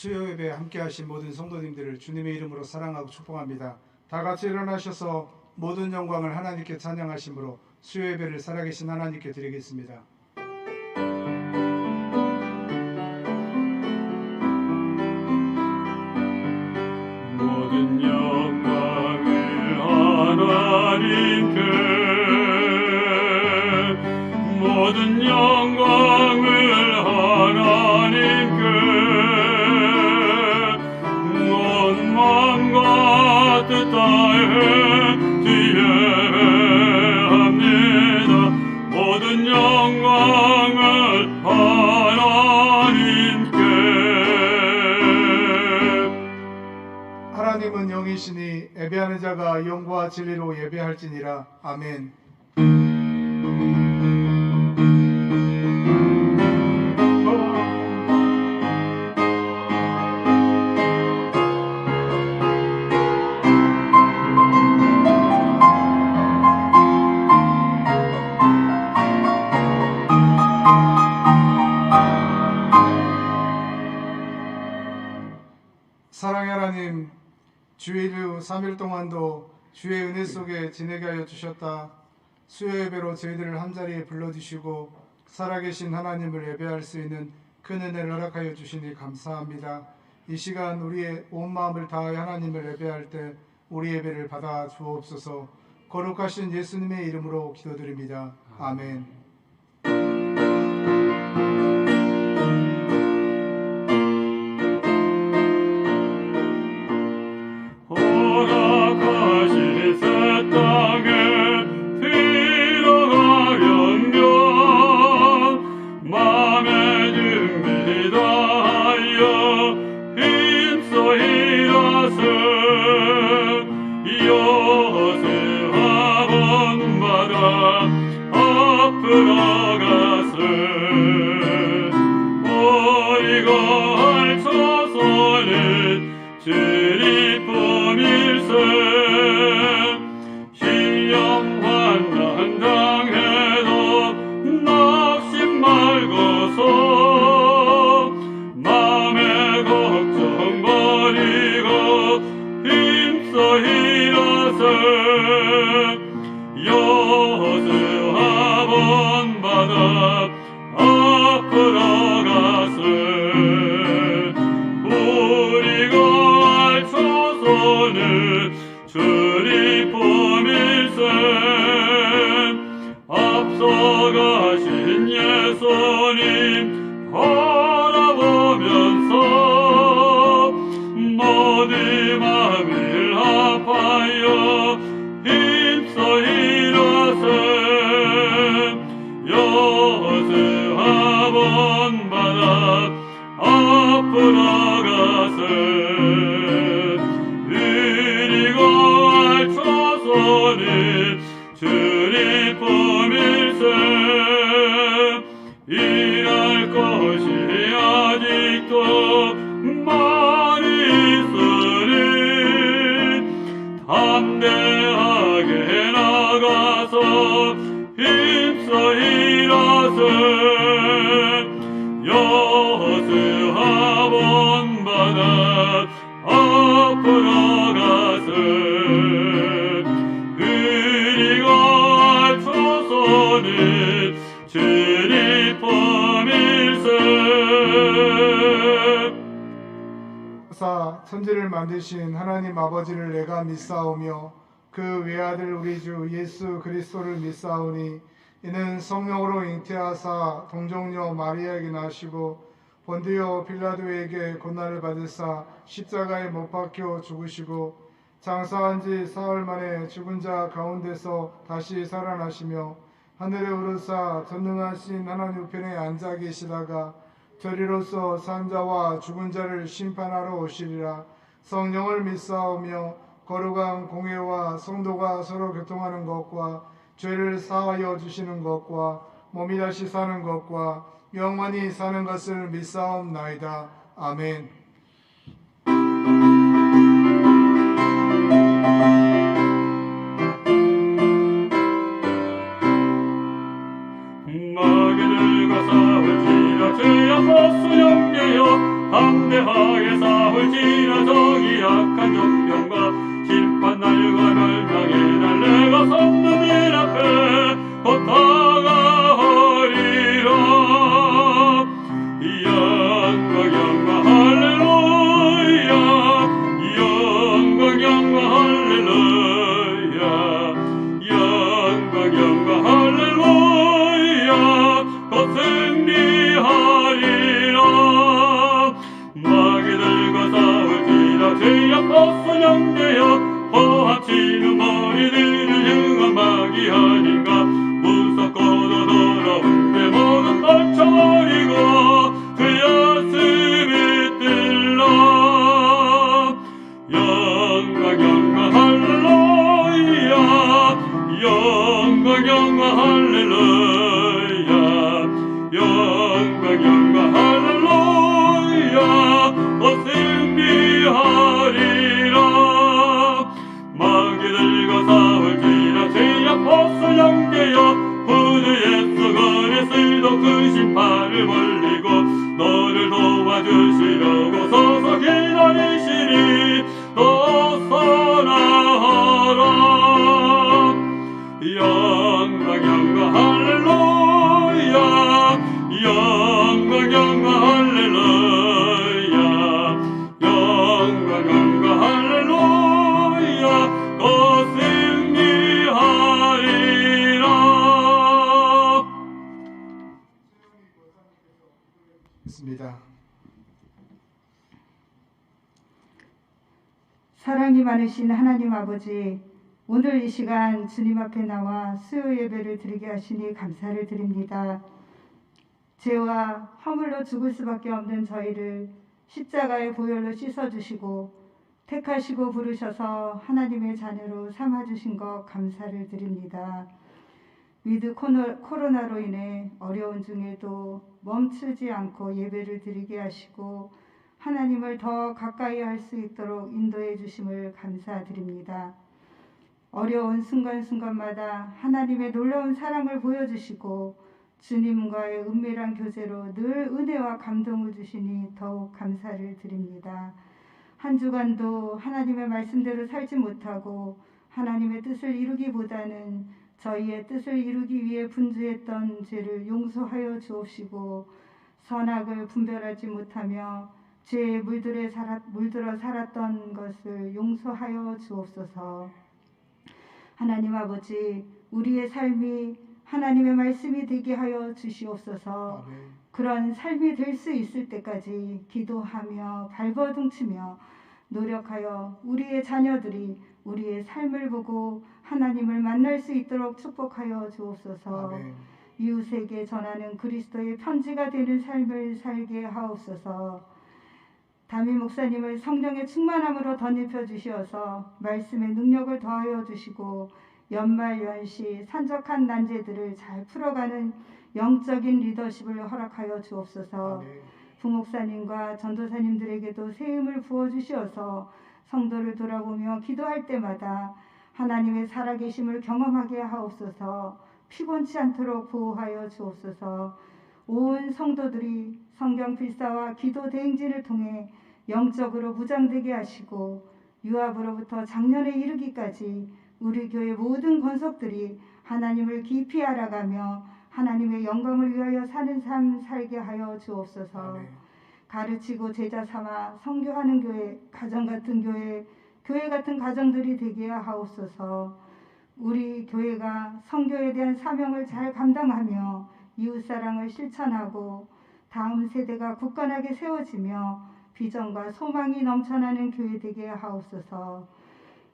수요 예배에 함께 하신 모든 성도님들을 주님의 이름으로 사랑하고 축복합니다. 다 같이 일어나셔서 모든 영광을 하나님께 찬양하심으로 수요 예배를 살아계신 하나님께 드리겠습니다. 모든 영광을 하나님께, 모든 영광을 하나님께, 온 마음과 뜻 다해 기회합니다. 모든 영광을 하나님께. 하나님은 영이시니 예배하는 자가 영과 진리로 예배할지니라. 아멘. 사랑의 하나님, 주일 후 3일 동안도 주의 은혜 속에 지내게 하여 주셨다. 수요 예배로 저희들을 한자리에 불러주시고 살아계신 하나님을 예배할 수 있는 큰 은혜를 허락하여 주시니 감사합니다. 이 시간 우리의 온 마음을 다하여 하나님을 예배할 때 우리 예배를 받아 주옵소서. 거룩하신 예수님의 이름으로 기도드립니다. 아멘. 허락하신 새 땅에 들어가려면 맘의 준비 다하여 힘써 일어서 여호수아 본받아 앞으로 가서 우리가 할 조선은 주리 품일세. 시험 환난 당해도 낙심 말고서 맘의 걱정 버리고 힘써 일어서 여호수아 본받아 앞으로 가서 우리가 할 조선은 주리 품일세. 앞서가신 예수님 바라보면서 모든 마음을 합하여 힘써 일어서 여호수아 본받아 앞으로 가서 우리가 할 조선은 주리 품일세. 일할 것이 아직도 많이 있으니 담대하게 나가서 힘써 일어서 여호수아 본받아 앞으로 가서 우리가 할 조선은 주리 품일세. 사 천지를 만드신 하나님 아버지를 내가 믿사오며 그 외아들 우리 주 예수 그리스도를 믿사오니 이는 성령으로 잉태하사 동정녀 마리아에게 나시고 본디오 빌라도에게 고난을 받으사 십자가에 못 박혀 죽으시고 장사한 지 사흘 만에 죽은 자 가운데서 다시 살아나시며 하늘에 오르사 전능하신 하나님 우편에 앉아 계시다가 저리로서 산 자와 죽은 자를 심판하러 오시리라. 성령을 믿사오며 거룩한 공회와 성도가 서로 교통하는 것과 죄를 사하여 주시는 것과 몸이 다시 사는 것과 영원히 사는 것을 믿사옵나이다. 아멘. 마귀들과 싸울지라 제 앞으로 수염되어 담대하게 싸울지라 저기 약한 적병과 심판 날과 멸망의 날 내가 성도들 앞에 곧 다가오리라. 영광 영광 할렐루야 영광 영광 할렐루야 영광 영광 할렐루야 곧 승리하리라. 마귀들과 싸울지라 죄악 벗어 영대여 허합치는 머리들을 흥한 마귀 아닌가. 무섭고도 더러운 데 모든 떨쳐버리고 주여 숨이 뜰라. 영광 영광 할렐루야 영광 영광 할렐루야 영광 영광 할렐루야 곧 승리하리라. 마귀들과 싸울지라 죄악 벗어 영대여 구주의 수건에 쓰도 그 심판을 벌리고 너를 도와주시려고 서서 기다리시니 또 선하라. 영광 영광 할렐루야 영광 영광 할렐루야 영광 영광 할렐루야 또 승리하리라. 있습니다. 사랑이 많으신 하나님 아버지, 오늘 이 시간 주님 앞에 나와 수요 예배를 드리게 하시니 감사를 드립니다. 죄와 허물로 죽을 수밖에 없는 저희를 십자가의 보혈로 씻어주시고 택하시고 부르셔서 하나님의 자녀로 삼아주신 것 감사를 드립니다. 위드 코로나로 인해 어려운 중에도 멈추지 않고 예배를 드리게 하시고 하나님을 더 가까이 할 수 있도록 인도해 주심을 감사드립니다. 어려운 순간순간마다 하나님의 놀라운 사랑을 보여주시고 주님과의 은밀한 교제로 늘 은혜와 감동을 주시니 더욱 감사를 드립니다. 한 주간도 하나님의 말씀대로 살지 못하고 하나님의 뜻을 이루기보다는 저희의 뜻을 이루기 위해 분주했던 죄를 용서하여 주옵시고 선악을 분별하지 못하며 죄에 물들어 살았던 것을 용서하여 주옵소서. 하나님 아버지, 우리의 삶이 하나님의 말씀이 되게 하여 주시옵소서. 아멘. 그런 삶이 될 수 있을 때까지 기도하며 발버둥치며 노력하여 우리의 자녀들이 우리의 삶을 보고 하나님을 만날 수 있도록 축복하여 주옵소서. 아멘. 이웃에게 전하는 그리스도의 편지가 되는 삶을 살게 하옵소서. 담임 목사님을 성령의 충만함으로 덧입혀 주시어서 말씀의 능력을 더하여 주시고 연말 연시 산적한 난제들을 잘 풀어가는 영적인 리더십을 허락하여 주옵소서. 아멘. 부목사님과 전도사님들에게도 세움을 부어주시어서 성도를 돌아보며 기도할 때마다 하나님의 살아계심을 경험하게 하옵소서. 피곤치 않도록 보호하여 주옵소서. 온 성도들이 성경 필사와 기도 대행진을 통해 영적으로 무장되게 하시고 유압으로부터 작년에 이르기까지 우리 교회 모든 권속들이 하나님을 깊이 알아가며 하나님의 영광을 위하여 사는 삶 살게 하여 주옵소서. 아멘. 가르치고 제자 삼아 선교하는 교회, 가정 같은 교회, 교회 같은 가정들이 되게 하옵소서. 우리 교회가 선교에 대한 사명을 잘 감당하며 이웃사랑을 실천하고 다음 세대가 굳건하게 세워지며 비전과 소망이 넘쳐나는 교회 되게 하옵소서.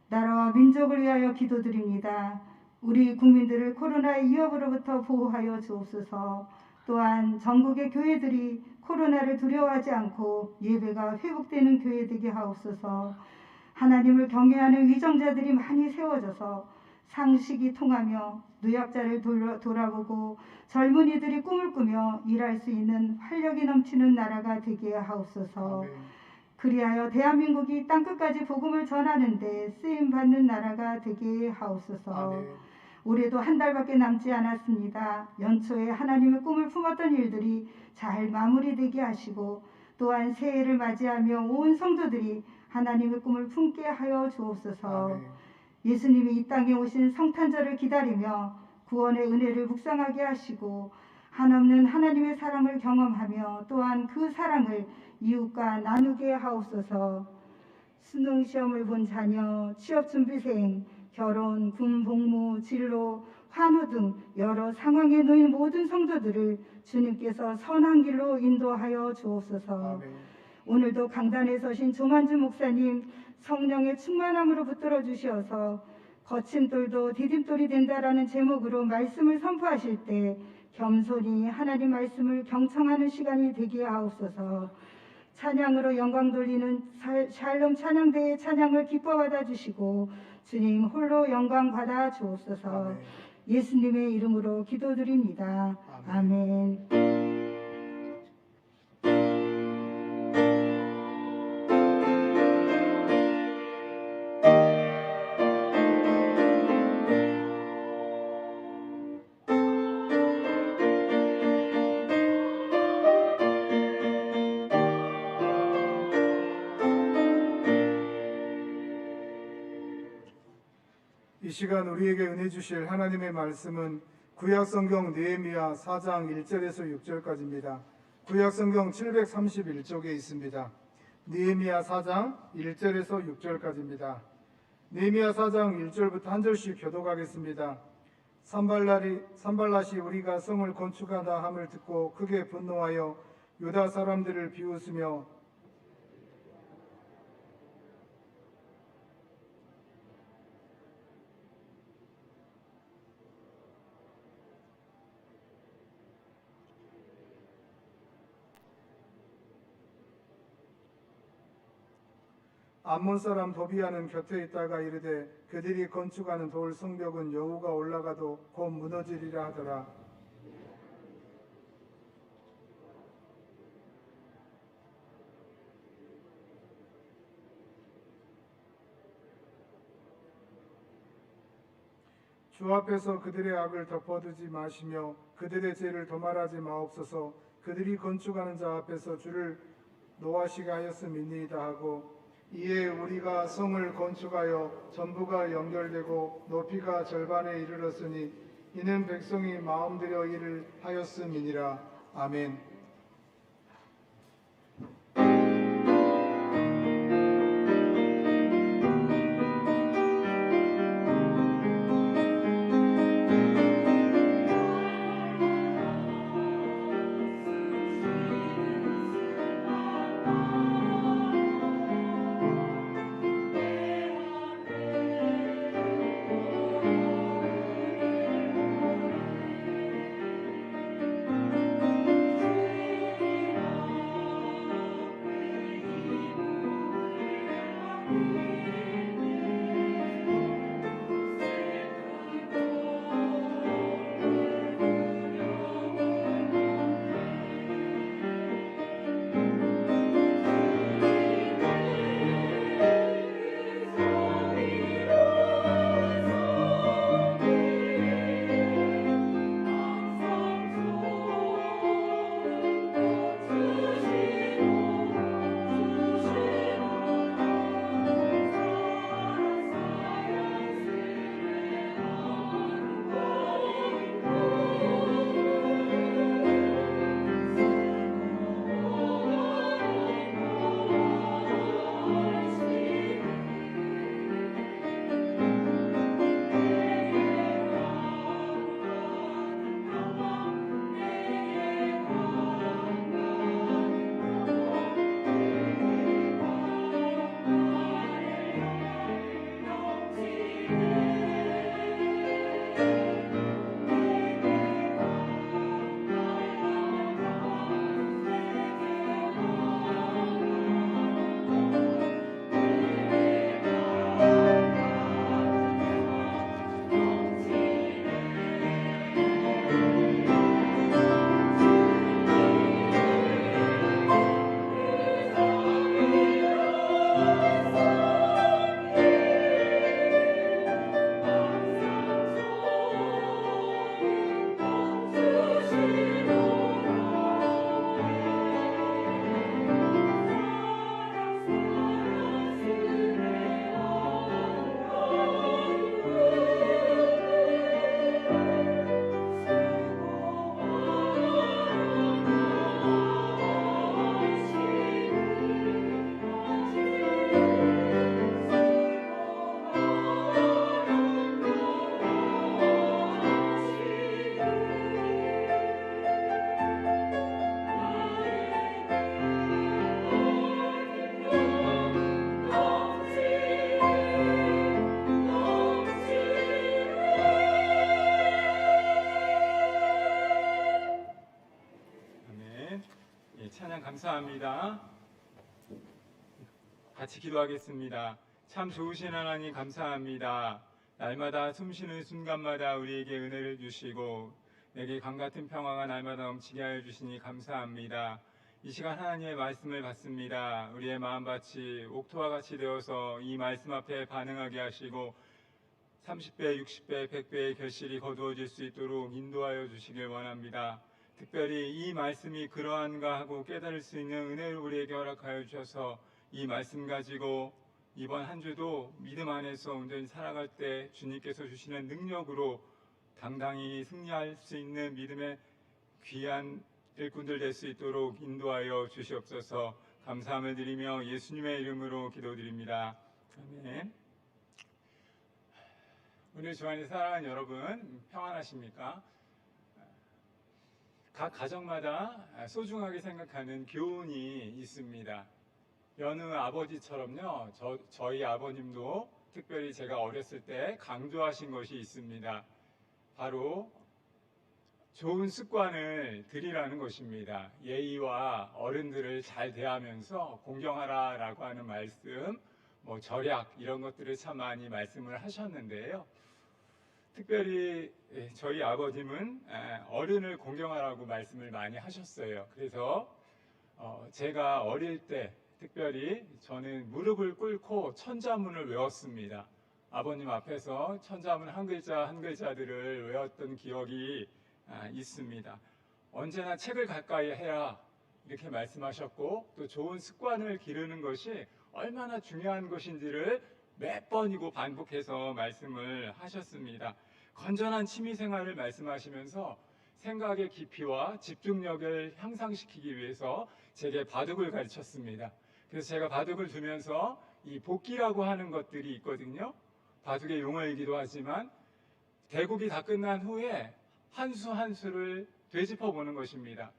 나라와 민족을 위하여 기도드립니다. 우리 국민들을 코로나의 위협으로부터 보호하여 주옵소서. 또한 전국의 교회들이 코로나를 두려워하지 않고 예배가 회복되는 교회 되게 하옵소서. 하나님을 경외하는 위정자들이 많이 세워져서 상식이 통하며 노약자를 돌아보고 젊은이들이 꿈을 꾸며 일할 수 있는 활력이 넘치는 나라가 되게 하옵소서. 아멘. 그리하여 대한민국이 땅끝까지 복음을 전하는 데 쓰임받는 나라가 되게 하옵소서. 아멘. 올해도 한 달밖에 남지 않았습니다. 연초에 하나님의 꿈을 품었던 일들이 잘 마무리되게 하시고 또한 새해를 맞이하며 온 성도들이 하나님의 꿈을 품게 하여 주옵소서. 아멘. 예수님이 이 땅에 오신 성탄절을 기다리며 구원의 은혜를 묵상하게 하시고 한없는 하나님의 사랑을 경험하며 또한 그 사랑을 이웃과 나누게 하옵소서. 수능 시험을 본 자녀, 취업준비생, 결혼, 군 복무, 진로, 환우 등 여러 상황에 놓인 모든 성도들을 주님께서 선한 길로 인도하여 주옵소서. 아멘. 오늘도 강단에 서신 조만주 목사님 성령의 충만함으로 붙들어 주시어서 거친 돌도 디딤돌이 된다라는 제목으로 말씀을 선포하실 때 겸손히 하나님 말씀을 경청하는 시간이 되게 하옵소서. 찬양으로 영광 돌리는 샬롬 찬양대의 찬양을 기뻐 받아 주시고 주님 홀로 영광 받아 주옵소서. 아멘. 예수님의 이름으로 기도드립니다. 아멘. 이 시간 우리에게 은혜 주실 하나님의 말씀은 구약성경 느헤미야 4장 1절에서 6절까지입니다. 구약성경 731쪽에 있습니다. 느헤미야 4장 1절에서 6절까지입니다. 느헤미야 4장 1절부터 한 절씩 교독하겠습니다. 산발랏이 우리가 성을 건축하다 함을 듣고 크게 분노하여 유다 사람들을 비웃으며 암몬 사람 도비아는 곁에 있다가 이르되 그들이 건축하는 돌 성벽은 여호가 올라가도 곧 무너지리라 하더라. 주 앞에서 그들의 악을 덮어두지 마시며 그들의 죄를 도말하지 마옵소서. 그들이 건축하는 자 앞에서 주를 노하시게 하였음이니이다 하고 이에 우리가 성을 건축하여 전부가 연결되고 높이가 절반에 이르렀으니 이는 백성이 마음들여 일을 하였음이니라. 아멘. 찬양 감사합니다. 같이 기도하겠습니다. 참 좋으신 하나님 감사합니다. 날마다 숨쉬는 순간마다 우리에게 은혜를 주시고 내게 강같은 평화가 날마다 넘치게 하여 주시니 감사합니다. 이 시간 하나님의 말씀을 받습니다. 우리의 마음밭이 옥토와 같이 되어서 이 말씀 앞에 반응하게 하시고 30배, 60배, 100배의 결실이 거두어질 수 있도록 인도하여 주시길 원합니다. 특별히 이 말씀이 그러한가 하고 깨달을 수 있는 은혜를 우리에게 허락하여 주셔서 이 말씀 가지고 이번 한 주도 믿음 안에서 온전히 살아갈 때 주님께서 주시는 능력으로 당당히 승리할 수 있는 믿음의 귀한 일꾼들 될 수 있도록 인도하여 주시옵소서. 감사함을 드리며 예수님의 이름으로 기도드립니다. 아멘. 오늘 주안에 사랑하는 여러분 평안하십니까? 각 가정마다 소중하게 생각하는 교훈이 있습니다. 여느 아버지처럼요, 저희 아버님도 특별히 제가 어렸을 때 강조하신 것이 있습니다. 바로 좋은 습관을 들이라는 것입니다. 예의와 어른들을 잘 대하면서 공경하라 라고 하는 말씀, 절약 이런 것들을 참 많이 말씀을 하셨는데요. 특별히 저희 아버님은 어른을 공경하라고 말씀을 많이 하셨어요. 그래서 제가 어릴 때 특별히 저는 무릎을 꿇고 천자문을 외웠습니다. 아버님 앞에서 천자문 한 글자 한 글자들을 외웠던 기억이 있습니다. 언제나 책을 가까이 해라 이렇게 말씀하셨고 또 좋은 습관을 기르는 것이 얼마나 중요한 것인지를 몇 번이고 반복해서 말씀을 하셨습니다. 건전한 취미생활을 말씀하시면서 생각의 깊이와 집중력을 향상시키기 위해서 제게 바둑을 가르쳤습니다. 그래서 제가 바둑을 두면서 이 복기라고 하는 것들이 있거든요. 바둑의 용어이기도 하지만 대국이 다 끝난 후에 한 수 한 수를 되짚어 보는 것입니다.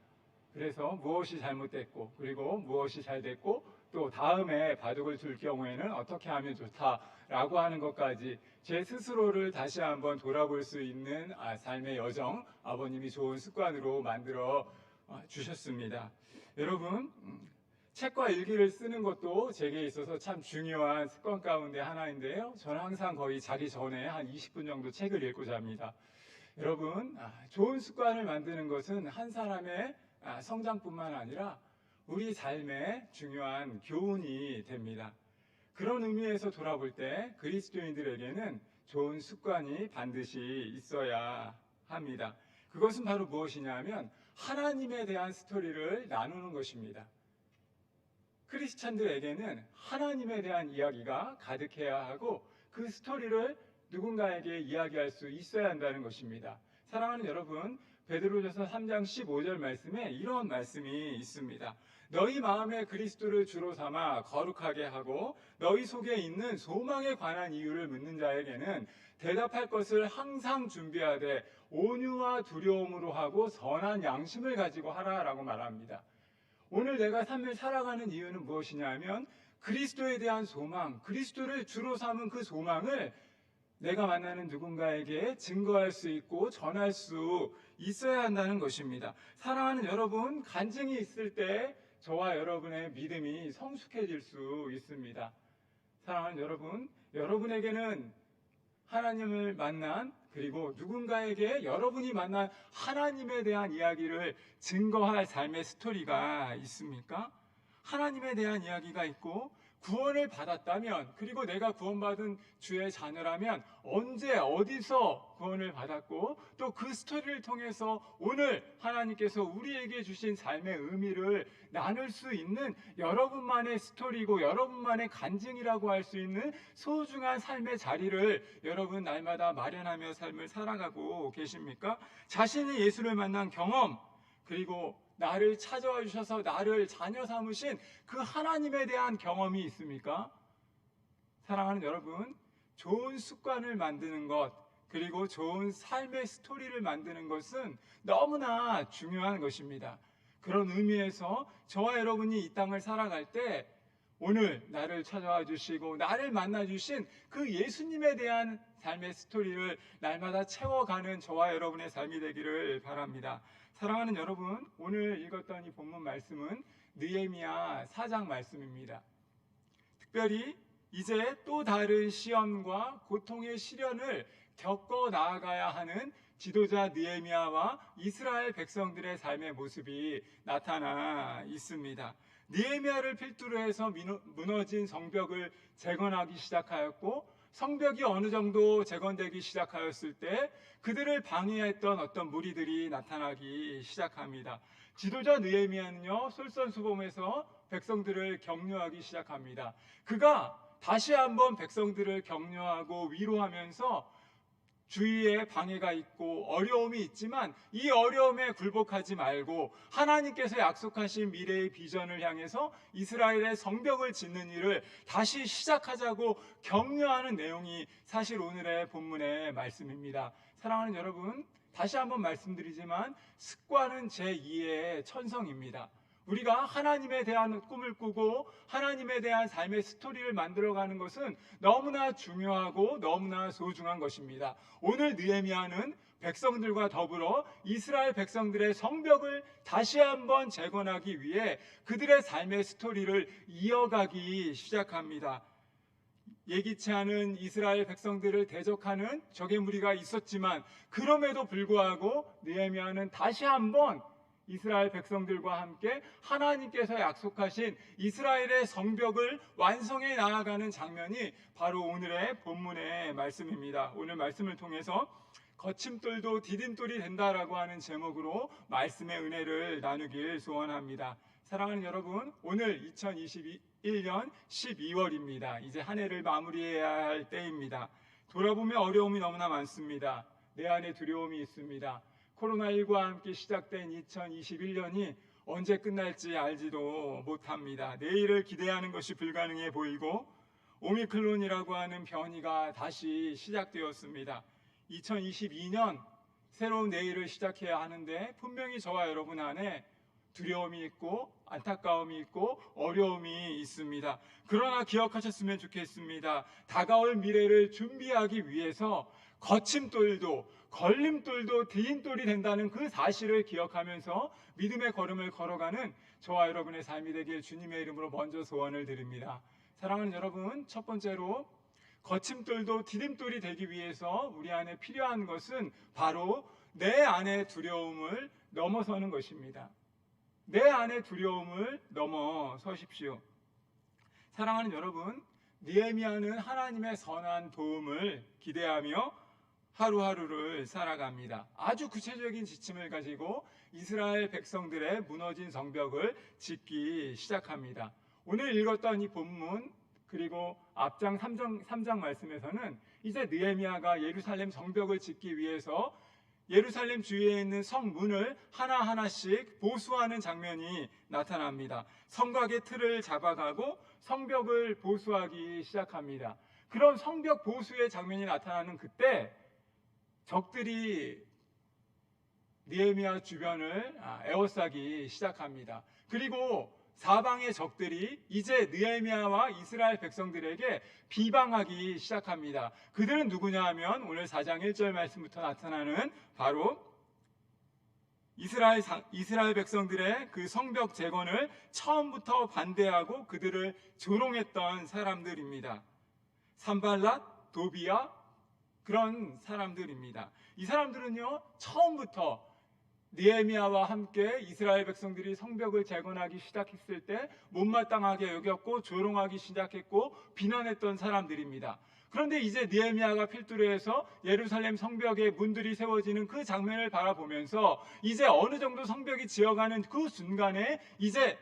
그래서 무엇이 잘못됐고 그리고 무엇이 잘 됐고 또 다음에 바둑을 둘 경우에는 어떻게 하면 좋다라고 하는 것까지 제 스스로를 다시 한번 돌아볼 수 있는 삶의 여정, 아버님이 좋은 습관으로 만들어 주셨습니다. 여러분, 책과 일기를 쓰는 것도 제게 있어서 참 중요한 습관 가운데 하나인데요. 저는 항상 거의 자기 전에 한 20분 정도 책을 읽고 잡니다. 여러분, 좋은 습관을 만드는 것은 한 사람의 성장뿐만 아니라 우리 삶에 중요한 교훈이 됩니다. 그런 의미에서 돌아볼 때 그리스도인들에게는 좋은 습관이 반드시 있어야 합니다. 그것은 바로 무엇이냐면 하나님에 대한 스토리를 나누는 것입니다. 크리스찬들에게는 하나님에 대한 이야기가 가득해야 하고 그 스토리를 누군가에게 이야기할 수 있어야 한다는 것입니다. 사랑하는 여러분, 베드로전서 3장 15절 말씀에 이런 말씀이 있습니다. 너희 마음에 그리스도를 주로 삼아 거룩하게 하고 너희 속에 있는 소망에 관한 이유를 묻는 자에게는 대답할 것을 항상 준비하되 온유와 두려움으로 하고 선한 양심을 가지고 하라라고 말합니다. 오늘 내가 삶을 살아가는 이유는 무엇이냐면 그리스도에 대한 소망, 그리스도를 주로 삼은 그 소망을 내가 만나는 누군가에게 증거할 수 있고 전할 수 있어야 한다는 것입니다. 사랑하는 여러분, 간증이 있을 때 저와 여러분의 믿음이 성숙해질 수 있습니다. 사랑하는 여러분, 여러분에게는 하나님을 만난 그리고 누군가에게 여러분이 만난 하나님에 대한 이야기를 증거할 삶의 스토리가 있습니까? 하나님에 대한 이야기가 있고 구원을 받았다면 그리고 내가 구원받은 주의 자녀라면 언제 어디서 구원을 받았고 또 그 스토리를 통해서 오늘 하나님께서 우리에게 주신 삶의 의미를 나눌 수 있는 여러분만의 스토리고 여러분만의 간증이라고 할 수 있는 소중한 삶의 자리를 여러분 날마다 마련하며 삶을 살아가고 계십니까? 자신이 예수를 만난 경험 그리고 나를 찾아와 주셔서 나를 자녀 삼으신 그 하나님에 대한 경험이 있습니까? 사랑하는 여러분, 좋은 습관을 만드는 것 그리고 좋은 삶의 스토리를 만드는 것은 너무나 중요한 것입니다. 그런 의미에서 저와 여러분이 이 땅을 살아갈 때 오늘 나를 찾아와 주시고 나를 만나 주신 그 예수님에 대한 삶의 스토리를 날마다 채워가는 저와 여러분의 삶이 되기를 바랍니다. 사랑하는 여러분, 오늘 읽었던 이 본문 말씀은 느헤미야 4장 말씀입니다. 특별히 이제 또 다른 시험과 고통의 시련을 겪어 나아가야 하는 지도자 느헤미야와 이스라엘 백성들의 삶의 모습이 나타나 있습니다. 느헤미야를 필두로 해서 무너진 성벽을 재건하기 시작하였고, 성벽이 어느 정도 재건되기 시작하였을 때 그들을 방해했던 어떤 무리들이 나타나기 시작합니다. 지도자 느헤미야는요, 솔선수범해서 백성들을 격려하기 시작합니다. 그가 다시 한번 백성들을 격려하고 위로하면서 주위에 방해가 있고 어려움이 있지만 이 어려움에 굴복하지 말고 하나님께서 약속하신 미래의 비전을 향해서 이스라엘의 성벽을 짓는 일을 다시 시작하자고 격려하는 내용이 사실 오늘의 본문의 말씀입니다. 사랑하는 여러분, 다시 한번 말씀드리지만 습관은 제2의 천성입니다. 우리가 하나님에 대한 꿈을 꾸고 하나님에 대한 삶의 스토리를 만들어가는 것은 너무나 중요하고 너무나 소중한 것입니다. 오늘 느헤미야는 백성들과 더불어 이스라엘 백성들의 성벽을 다시 한번 재건하기 위해 그들의 삶의 스토리를 이어가기 시작합니다. 예기치 않은 이스라엘 백성들을 대적하는 적의 무리가 있었지만 그럼에도 불구하고 느헤미야는 다시 한번 이스라엘 백성들과 함께 하나님께서 약속하신 이스라엘의 성벽을 완성해 나아가는 장면이 바로 오늘의 본문의 말씀입니다. 오늘 말씀을 통해서 거침돌도 디딤돌이 된다라고 하는 제목으로 말씀의 은혜를 나누길 소원합니다. 사랑하는 여러분, 오늘 2021년 12월입니다. 이제 한 해를 마무리해야 할 때입니다. 돌아보면 어려움이 너무나 많습니다. 내 안에 두려움이 있습니다. 코로나19와 함께 시작된 2021년이 언제 끝날지 알지도 못합니다. 내일을 기대하는 것이 불가능해 보이고 오미크론이라고 하는 변이가 다시 시작되었습니다. 2022년 새로운 내일을 시작해야 하는데 분명히 저와 여러분 안에 두려움이 있고 안타까움이 있고 어려움이 있습니다. 그러나 기억하셨으면 좋겠습니다. 다가올 미래를 준비하기 위해서 거침돌도 걸림돌도 디딤돌이 된다는 그 사실을 기억하면서 믿음의 걸음을 걸어가는 저와 여러분의 삶이 되길 주님의 이름으로 먼저 소원을 드립니다. 사랑하는 여러분, 첫 번째로 거침돌도 디딤돌이 되기 위해서 우리 안에 필요한 것은 바로 내 안의 두려움을 넘어서는 것입니다. 내 안의 두려움을 넘어서십시오. 사랑하는 여러분, 느헤미야는 하나님의 선한 도움을 기대하며 하루하루를 살아갑니다. 아주 구체적인 지침을 가지고 이스라엘 백성들의 무너진 성벽을 짓기 시작합니다. 오늘 읽었던 이 본문 그리고 앞장 3장 말씀에서는 이제 느헤미야가 예루살렘 성벽을 짓기 위해서 예루살렘 주위에 있는 성문을 하나하나씩 보수하는 장면이 나타납니다. 성곽의 틀을 잡아가고 성벽을 보수하기 시작합니다. 그런 성벽 보수의 장면이 나타나는 그때 적들이 느헤미야 주변을 에워싸기 시작합니다. 그리고 사방의 적들이 이제 느헤미야와 이스라엘 백성들에게 비방하기 시작합니다. 그들은 누구냐 하면 오늘 4장 1절 말씀부터 나타나는 바로 이스라엘 백성들의 그 성벽 재건을 처음부터 반대하고 그들을 조롱했던 사람들입니다. 산발랏, 도비야, 그런 사람들입니다. 이 사람들은요, 처음부터 느헤미야와 함께 이스라엘 백성들이 성벽을 재건하기 시작했을 때 못마땅하게 여겼고 조롱하기 시작했고 비난했던 사람들입니다. 그런데 이제 느헤미야가 필두로 해서 예루살렘 성벽의 문들이 세워지는 그 장면을 바라보면서 이제 어느 정도 성벽이 지어가는 그 순간에 이제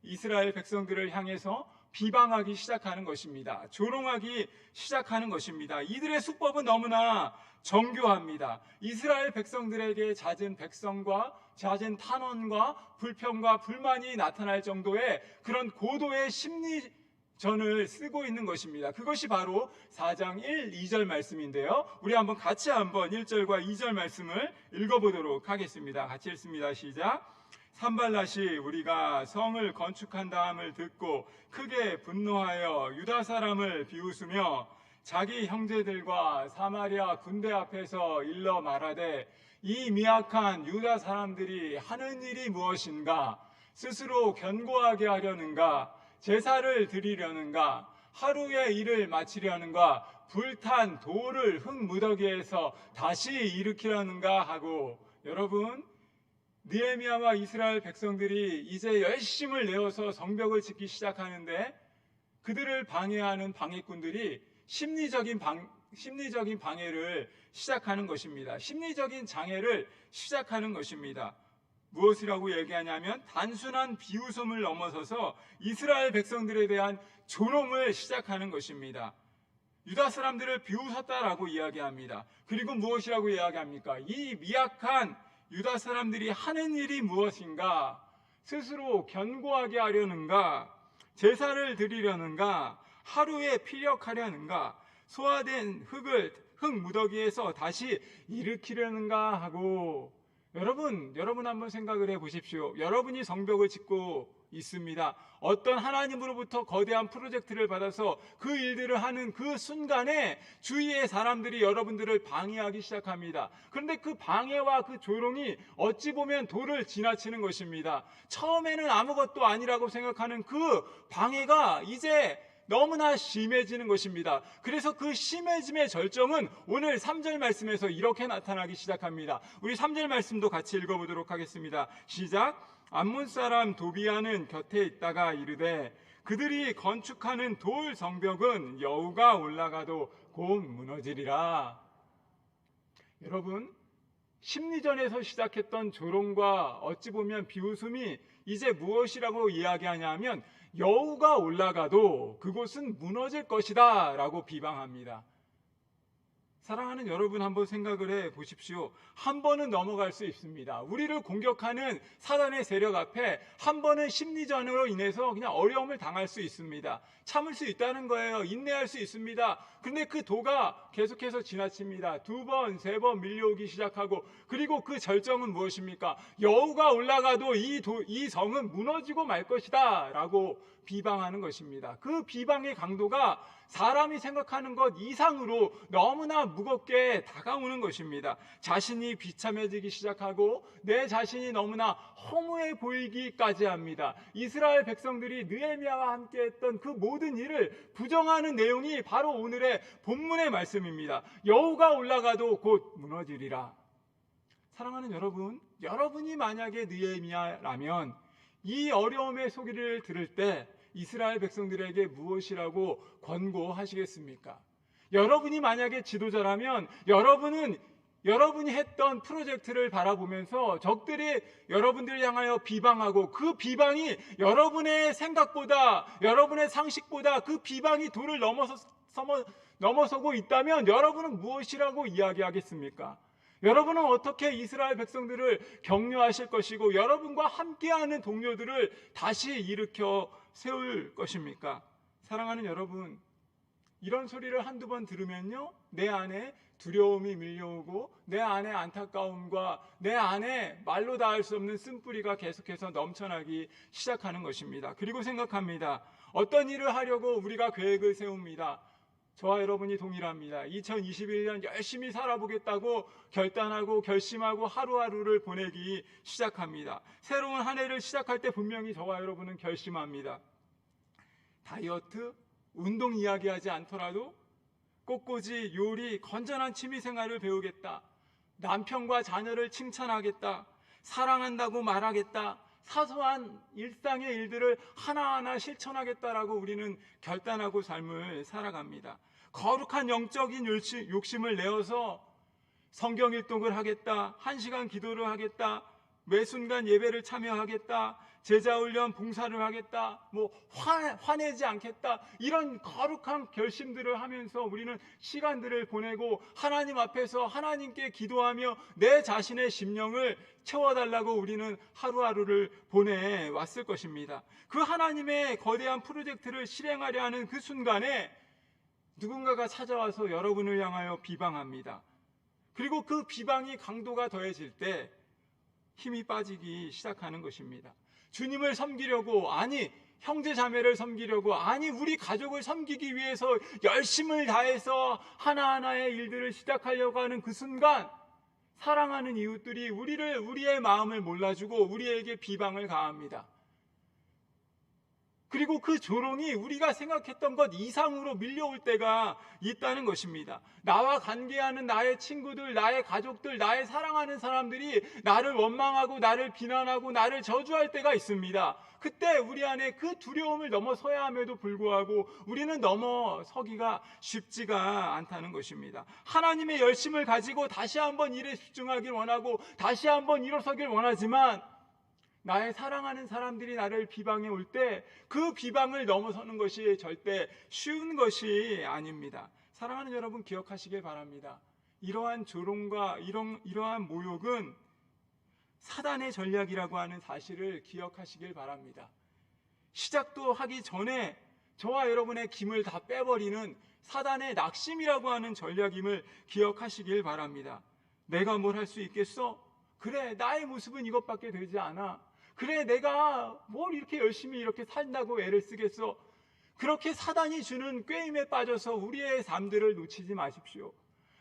이스라엘 백성들을 향해서 비방하기 시작하는 것입니다. 조롱하기 시작하는 것입니다. 이들의 수법은 너무나 정교합니다. 이스라엘 백성들에게 잦은 백성과 잦은 탄원과 불평과 불만이 나타날 정도의 그런 고도의 심리전을 쓰고 있는 것입니다. 그것이 바로 4장 1, 2절 말씀인데요. 우리 한번 같이 한번 1절과 2절 말씀을 읽어보도록 하겠습니다. 같이 읽습니다. 시작. 산발랏이 우리가 성을 건축한다함을 듣고 크게 분노하여 유다 사람을 비웃으며 자기 형제들과 사마리아 군대 앞에서 일러 말하되 이 미약한 유다 사람들이 하는 일이 무엇인가? 스스로 견고하게 하려는가? 제사를 드리려는가? 하루의 일을 마치려는가? 불탄 돌을 흙무더기에서 다시 일으키려는가 하고, 여러분, 느헤미야와 이스라엘 백성들이 이제 열심을 내어서 성벽을 짓기 시작하는데 그들을 방해하는 방해꾼들이 심리적인 방해를 시작하는 것입니다. 심리적인 장애를 시작하는 것입니다. 무엇이라고 얘기하냐면 단순한 비웃음을 넘어서서 이스라엘 백성들에 대한 조롱을 시작하는 것입니다. 유다 사람들을 비웃었다라고 이야기합니다. 그리고 무엇이라고 이야기합니까? 이 미약한 유다 사람들이 하는 일이 무엇인가? 스스로 견고하게 하려는가? 제사를 드리려는가? 하루에 피력하려는가? 소화된 흙 무더기에서 다시 일으키려는가 하고, 여러분 한번 생각을 해 보십시오. 여러분이 성벽을 짓고 있습니다. 어떤 하나님으로부터 거대한 프로젝트를 받아서 그 일들을 하는 그 순간에 주위의 사람들이 여러분들을 방해하기 시작합니다. 그런데 그 방해와 그 조롱이 어찌 보면 도를 지나치는 것입니다. 처음에는 아무것도 아니라고 생각하는 그 방해가 이제 너무나 심해지는 것입니다. 그래서 그 심해짐의 절정은 오늘 3절 말씀에서 이렇게 나타나기 시작합니다. 우리 3절 말씀도 같이 읽어보도록 하겠습니다. 시작. 암몬 사람 도비아는 곁에 있다가 이르되 그들이 건축하는 돌 성벽은 여우가 올라가도 곧 무너지리라. 여러분, 심리전에서 시작했던 조롱과 어찌 보면 비웃음이 이제 무엇이라고 이야기하냐면 여우가 올라가도 그곳은 무너질 것이다 라고 비방합니다. 사랑하는 여러분, 한번 생각을 해 보십시오. 한 번은 넘어갈 수 있습니다. 우리를 공격하는 사단의 세력 앞에 한 번은 심리전으로 인해서 그냥 어려움을 당할 수 있습니다. 참을 수 있다는 거예요. 인내할 수 있습니다. 그런데 그 도가 계속해서 지나칩니다. 2번, 3번 밀려오기 시작하고, 그리고 그 절정은 무엇입니까? 여우가 올라가도 이 성은 무너지고 말 것이다 라고 비방하는 것입니다. 그 비방의 강도가 사람이 생각하는 것 이상으로 너무나 무겁게 다가오는 것입니다. 자신이 비참해지기 시작하고 내 자신이 너무나 허무해 보이기까지 합니다. 이스라엘 백성들이 느헤미야와 함께 했던 그 모든 일을 부정하는 내용이 바로 오늘의 본문의 말씀입니다. 여우가 올라가도 곧 무너지리라. 사랑하는 여러분, 여러분이 만약에 느헤미야라면 이 어려움의 소리를 들을 때 이스라엘 백성들에게 무엇이라고 권고하시겠습니까? 여러분이 만약에 지도자라면 여러분이 했던 프로젝트를 바라보면서 적들이 여러분들을 향하여 비방하고 그 비방이 여러분의 생각보다, 여러분의 상식보다 그 비방이 도를 넘어서고 있다면 여러분은 무엇이라고 이야기하겠습니까? 여러분은 어떻게 이스라엘 백성들을 격려하실 것이고 여러분과 함께하는 동료들을 다시 일으켜 세울 것입니까? 사랑하는 여러분, 이런 소리를 한두 번 들으면요, 내 안에 두려움이 밀려오고 내 안에 안타까움과 내 안에 말로 닿을 수 없는 쓴뿌리가 계속해서 넘쳐나기 시작하는 것입니다. 그리고 생각합니다. 어떤 일을 하려고 우리가 계획을 세웁니다. 저와 여러분이 동일합니다. 2021년 열심히 살아보겠다고 결단하고 결심하고 하루하루를 보내기 시작합니다. 새로운 한 해를 시작할 때 분명히 저와 여러분은 결심합니다. 다이어트, 운동 이야기하지 않더라도 꽃꽂이, 요리, 건전한 취미생활을 배우겠다. 남편과 자녀를 칭찬하겠다. 사랑한다고 말하겠다. 사소한 일상의 일들을 하나하나 실천하겠다라고 우리는 결단하고 삶을 살아갑니다. 거룩한 영적인 욕심을 내어서 성경 일독을 하겠다, 1시간 기도를 하겠다, 매 순간 예배를 참여하겠다, 제자훈련 봉사를 하겠다, 화내지 않겠다, 이런 거룩한 결심들을 하면서 우리는 시간들을 보내고 하나님 앞에서 하나님께 기도하며 내 자신의 심령을 채워달라고 우리는 하루하루를 보내왔을 것입니다. 그 하나님의 거대한 프로젝트를 실행하려 하는 그 순간에 누군가가 찾아와서 여러분을 향하여 비방합니다. 그리고 그 비방이 강도가 더해질 때 힘이 빠지기 시작하는 것입니다. 주님을 섬기려고, 아니 형제 자매를 섬기려고, 아니 우리 가족을 섬기기 위해서 열심을 다해서 하나하나의 일들을 시작하려고 하는 그 순간 사랑하는 이웃들이 우리의 마음을 몰라주고 우리에게 비방을 가합니다. 그리고 그 조롱이 우리가 생각했던 것 이상으로 밀려올 때가 있다는 것입니다. 나와 관계하는 나의 친구들, 나의 가족들, 나의 사랑하는 사람들이 나를 원망하고 나를 비난하고 나를 저주할 때가 있습니다. 그때 우리 안에 그 두려움을 넘어서야 함에도 불구하고 우리는 넘어서기가 쉽지가 않다는 것입니다. 하나님의 열심을 가지고 다시 한번 일에 집중하길 원하고 다시 한번 일어서길 원하지만 나의 사랑하는 사람들이 나를 비방해 올 때 그 비방을 넘어서는 것이 절대 쉬운 것이 아닙니다. 사랑하는 여러분, 기억하시길 바랍니다. 이러한 조롱과 이러한 모욕은 사단의 전략이라고 하는 사실을 기억하시길 바랍니다. 시작도 하기 전에 저와 여러분의 김을 다 빼버리는 사단의 낙심이라고 하는 전략임을 기억하시길 바랍니다. 내가 뭘 할 수 있겠어? 그래, 나의 모습은 이것밖에 되지 않아. 그래, 내가 뭘 이렇게 열심히 이렇게 산다고 애를 쓰겠어? 그렇게 사단이 주는 꾀임에 빠져서 우리의 삶들을 놓치지 마십시오.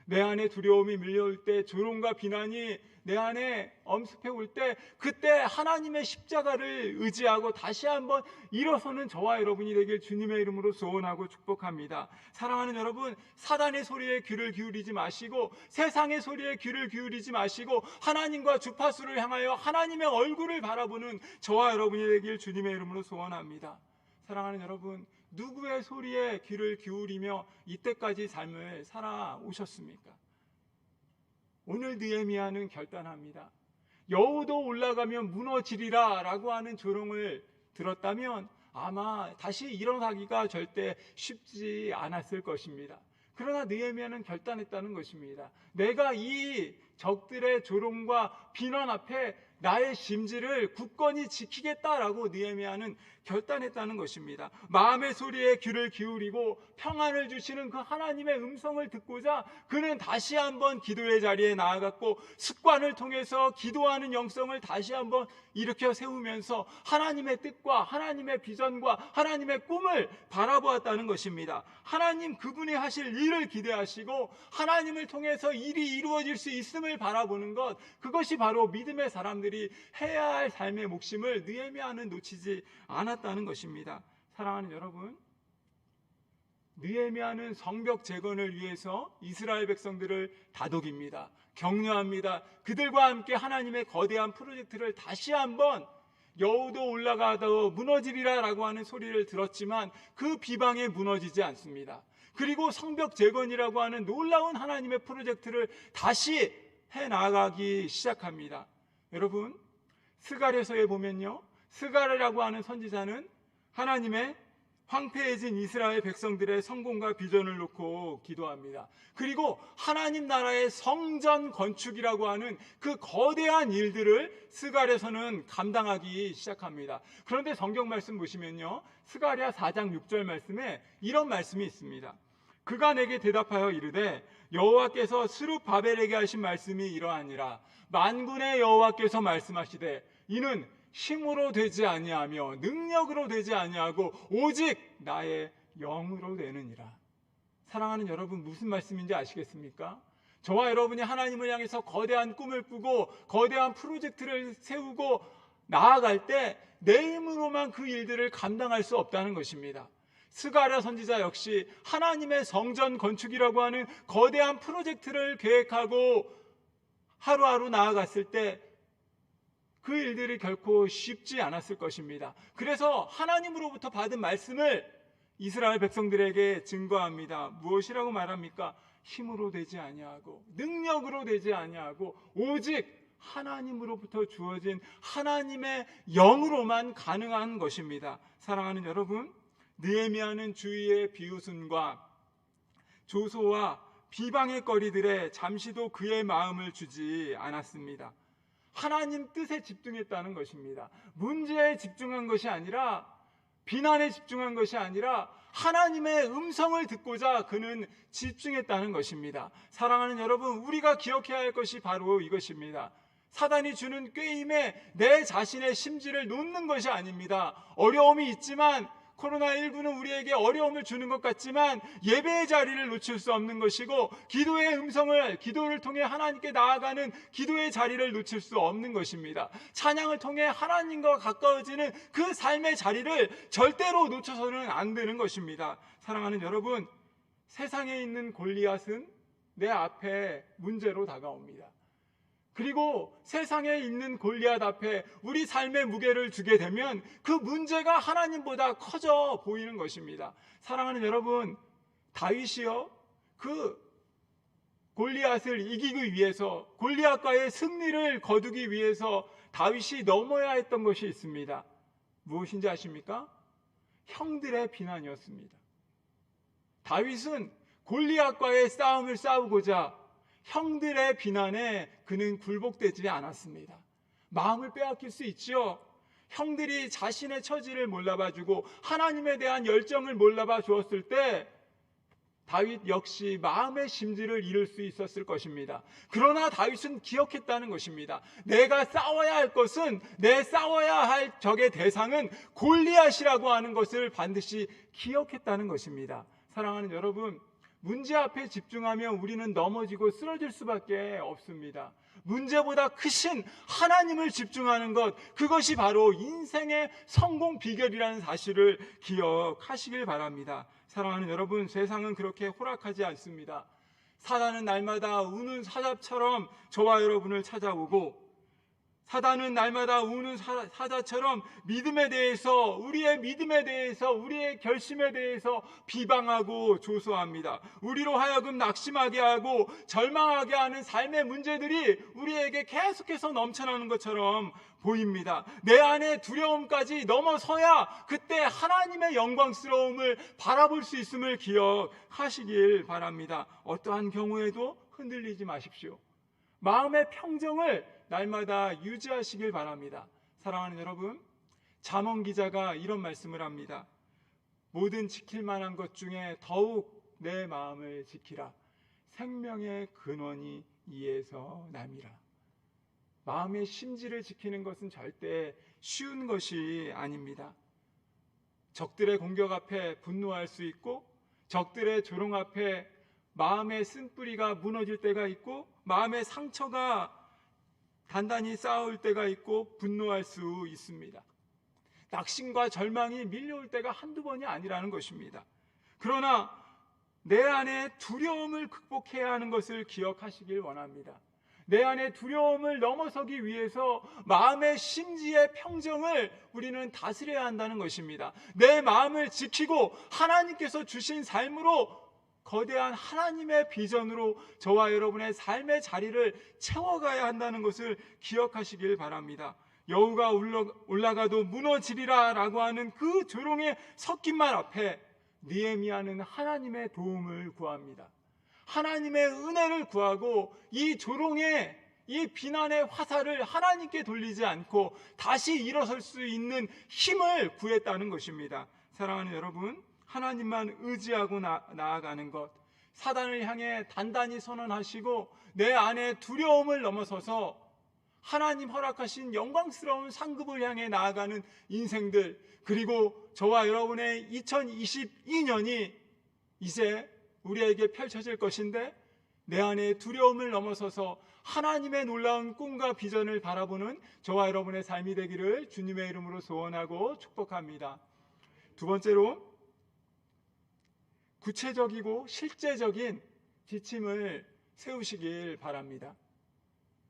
내 안에 두려움이 밀려올 때, 조롱과 비난이 내 안에 엄습해 올 때, 그때 하나님의 십자가를 의지하고 다시 한번 일어서는 저와 여러분이 되길 주님의 이름으로 소원하고 축복합니다. 사랑하는 여러분, 사단의 소리에 귀를 기울이지 마시고 세상의 소리에 귀를 기울이지 마시고 하나님과 주파수를 향하여 하나님의 얼굴을 바라보는 저와 여러분이 되길 주님의 이름으로 소원합니다. 사랑하는 여러분, 누구의 소리에 귀를 기울이며 이때까지 삶을 살아오셨습니까? 오늘 느헤미야는 결단합니다. 여우도 올라가면 무너지리라 라고 하는 조롱을 들었다면 아마 다시 일어나기가 절대 쉽지 않았을 것입니다. 그러나 느헤미야는 결단했다는 것입니다. 내가 이 적들의 조롱과 비난 앞에 나의 심지를 굳건히 지키겠다라고 느헤미야는 결단했다는 것입니다. 마음의 소리에 귀를 기울이고 평안을 주시는 그 하나님의 음성을 듣고자 그는 다시 한번 기도의 자리에 나아갔고 습관을 통해서 기도하는 영성을 다시 한번 일으켜 세우면서 하나님의 뜻과 하나님의 비전과 하나님의 꿈을 바라보았다는 것입니다. 하나님 그분이 하실 일을 기대하시고 하나님을 통해서 일이 이루어질 수 있음을 바라보는 것, 그것이 바로 믿음의 사람들이 해야 할 삶의 몫임을 느헤미야는 놓치지 않았다는 것입니다. 사랑하는 여러분, 느헤미야는 성벽 재건을 위해서 이스라엘 백성들을 다독입니다. 격려합니다. 그들과 함께 하나님의 거대한 프로젝트를 다시 한번 여우도 올라가도 무너지리라 라고 하는 소리를 들었지만 그 비방에 무너지지 않습니다. 그리고 성벽 재건이라고 하는 놀라운 하나님의 프로젝트를 다시 해나가기 시작합니다. 여러분, 스가랴서에 보면요, 스가랴라고 하는 선지자는 하나님의 황폐해진 이스라엘 백성들의 성공과 비전을 놓고 기도합니다. 그리고 하나님 나라의 성전 건축이라고 하는 그 거대한 일들을 스가랴서는 감당하기 시작합니다. 그런데 성경 말씀 보시면요, 스가랴 4장 6절 말씀에 이런 말씀이 있습니다. 그가 내게 대답하여 이르되 여호와께서 스룹바벨에게 하신 말씀이 이러하니라. 만군의 여호와께서 말씀하시되 이는 힘으로 되지 아니하며 능력으로 되지 아니하고 오직 나의 영으로 되느니라. 사랑하는 여러분, 무슨 말씀인지 아시겠습니까? 저와 여러분이 하나님을 향해서 거대한 꿈을 꾸고 거대한 프로젝트를 세우고 나아갈 때 내 힘으로만 그 일들을 감당할 수 없다는 것입니다. 스가랴 선지자 역시 하나님의 성전 건축이라고 하는 거대한 프로젝트를 계획하고 하루하루 나아갔을 때 그 일들이 결코 쉽지 않았을 것입니다. 그래서 하나님으로부터 받은 말씀을 이스라엘 백성들에게 증거합니다. 무엇이라고 말합니까? 힘으로 되지 아니하고 능력으로 되지 아니하고 오직 하나님으로부터 주어진 하나님의 영으로만 가능한 것입니다. 사랑하는 여러분, 느헤미야는 주위의 비웃음과 조소와 비방의 거리들에 잠시도 그의 마음을 주지 않았습니다. 하나님 뜻에 집중했다는 것입니다. 문제에 집중한 것이 아니라, 비난에 집중한 것이 아니라 하나님의 음성을 듣고자 그는 집중했다는 것입니다. 사랑하는 여러분, 우리가 기억해야 할 것이 바로 이것입니다. 사단이 주는 꾀임에 내 자신의 심지를 놓는 것이 아닙니다. 어려움이 있지만 코로나19는 우리에게 어려움을 주는 것 같지만 예배의 자리를 놓칠 수 없는 것이고, 기도를 통해 하나님께 나아가는 기도의 자리를 놓칠 수 없는 것입니다. 찬양을 통해 하나님과 가까워지는 그 삶의 자리를 절대로 놓쳐서는 안 되는 것입니다. 사랑하는 여러분, 세상에 있는 골리앗은 내 앞에 문제로 다가옵니다. 그리고 세상에 있는 골리앗 앞에 우리 삶의 무게를 두게 되면 그 문제가 하나님보다 커져 보이는 것입니다. 사랑하는 여러분, 다윗이요, 그 골리앗을 이기기 위해서, 골리앗과의 승리를 거두기 위해서 다윗이 넘어야 했던 것이 있습니다. 무엇인지 아십니까? 형들의 비난이었습니다. 다윗은 골리앗과의 싸움을 싸우고자 형들의 비난에 그는 굴복되지 않았습니다. 마음을 빼앗길 수 있지요. 형들이 자신의 처지를 몰라봐주고 하나님에 대한 열정을 몰라봐 주었을 때 다윗 역시 마음의 심지를 잃을 수 있었을 것입니다. 그러나 다윗은 기억했다는 것입니다. 내가 싸워야 할 것은, 내 싸워야 할 적의 대상은 골리앗이라고 하는 것을 반드시 기억했다는 것입니다. 사랑하는 여러분, 문제 앞에 집중하면 우리는 넘어지고 쓰러질 수밖에 없습니다. 문제보다 크신 하나님을 집중하는 것, 그것이 바로 인생의 성공 비결이라는 사실을 기억하시길 바랍니다. 사랑하는 여러분, 세상은 그렇게 호락하지 않습니다. 사단은 날마다 우는 사자처럼 저와 여러분을 찾아오고, 사단은 날마다 우는 사자처럼 믿음에 대해서, 우리의 믿음에 대해서, 우리의 결심에 대해서 비방하고 조소합니다. 우리로 하여금 낙심하게 하고 절망하게 하는 삶의 문제들이 우리에게 계속해서 넘쳐나는 것처럼 보입니다. 내 안에 두려움까지 넘어서야 그때 하나님의 영광스러움을 바라볼 수 있음을 기억하시길 바랍니다. 어떠한 경우에도 흔들리지 마십시오. 마음의 평정을 날마다 유지하시길 바랍니다. 사랑하는 여러분, 잠언 기자가 이런 말씀을 합니다. 모든 지킬 만한 것 중에 더욱 내 마음을 지키라. 생명의 근원이 이에서 남이라. 마음의 심지를 지키는 것은 절대 쉬운 것이 아닙니다. 적들의 공격 앞에 분노할 수 있고, 적들의 조롱 앞에 마음의 쓴뿌리가 무너질 때가 있고, 마음의 상처가 단단히 쌓을 때가 있고 분노할 수 있습니다. 낙심과 절망이 밀려올 때가 한두 번이 아니라는 것입니다. 그러나 내 안에 두려움을 극복해야 하는 것을 기억하시길 원합니다. 내 안에 두려움을 넘어서기 위해서 마음의 심지의 평정을 우리는 다스려야 한다는 것입니다. 내 마음을 지키고 하나님께서 주신 삶으로, 거대한 하나님의 비전으로 저와 여러분의 삶의 자리를 채워가야 한다는 것을 기억하시길 바랍니다. 여우가 올라가도 무너지리라 라고 하는 그 조롱의 섞인 말 앞에 느헤미야는 하나님의 도움을 구합니다. 하나님의 은혜를 구하고 이 조롱의, 이 비난의 화살을 하나님께 돌리지 않고 다시 일어설 수 있는 힘을 구했다는 것입니다. 사랑하는 여러분, 하나님만 의지하고 나아가는 것, 사단을 향해 단단히 선언하시고 내 안에 두려움을 넘어서서 하나님 허락하신 영광스러운 상급을 향해 나아가는 인생들, 그리고 저와 여러분의 2022년이 이제 우리에게 펼쳐질 것인데, 내 안에 두려움을 넘어서서 하나님의 놀라운 꿈과 비전을 바라보는 저와 여러분의 삶이 되기를 주님의 이름으로 소원하고 축복합니다. 두 번째로, 구체적이고 실제적인 지침을 세우시길 바랍니다.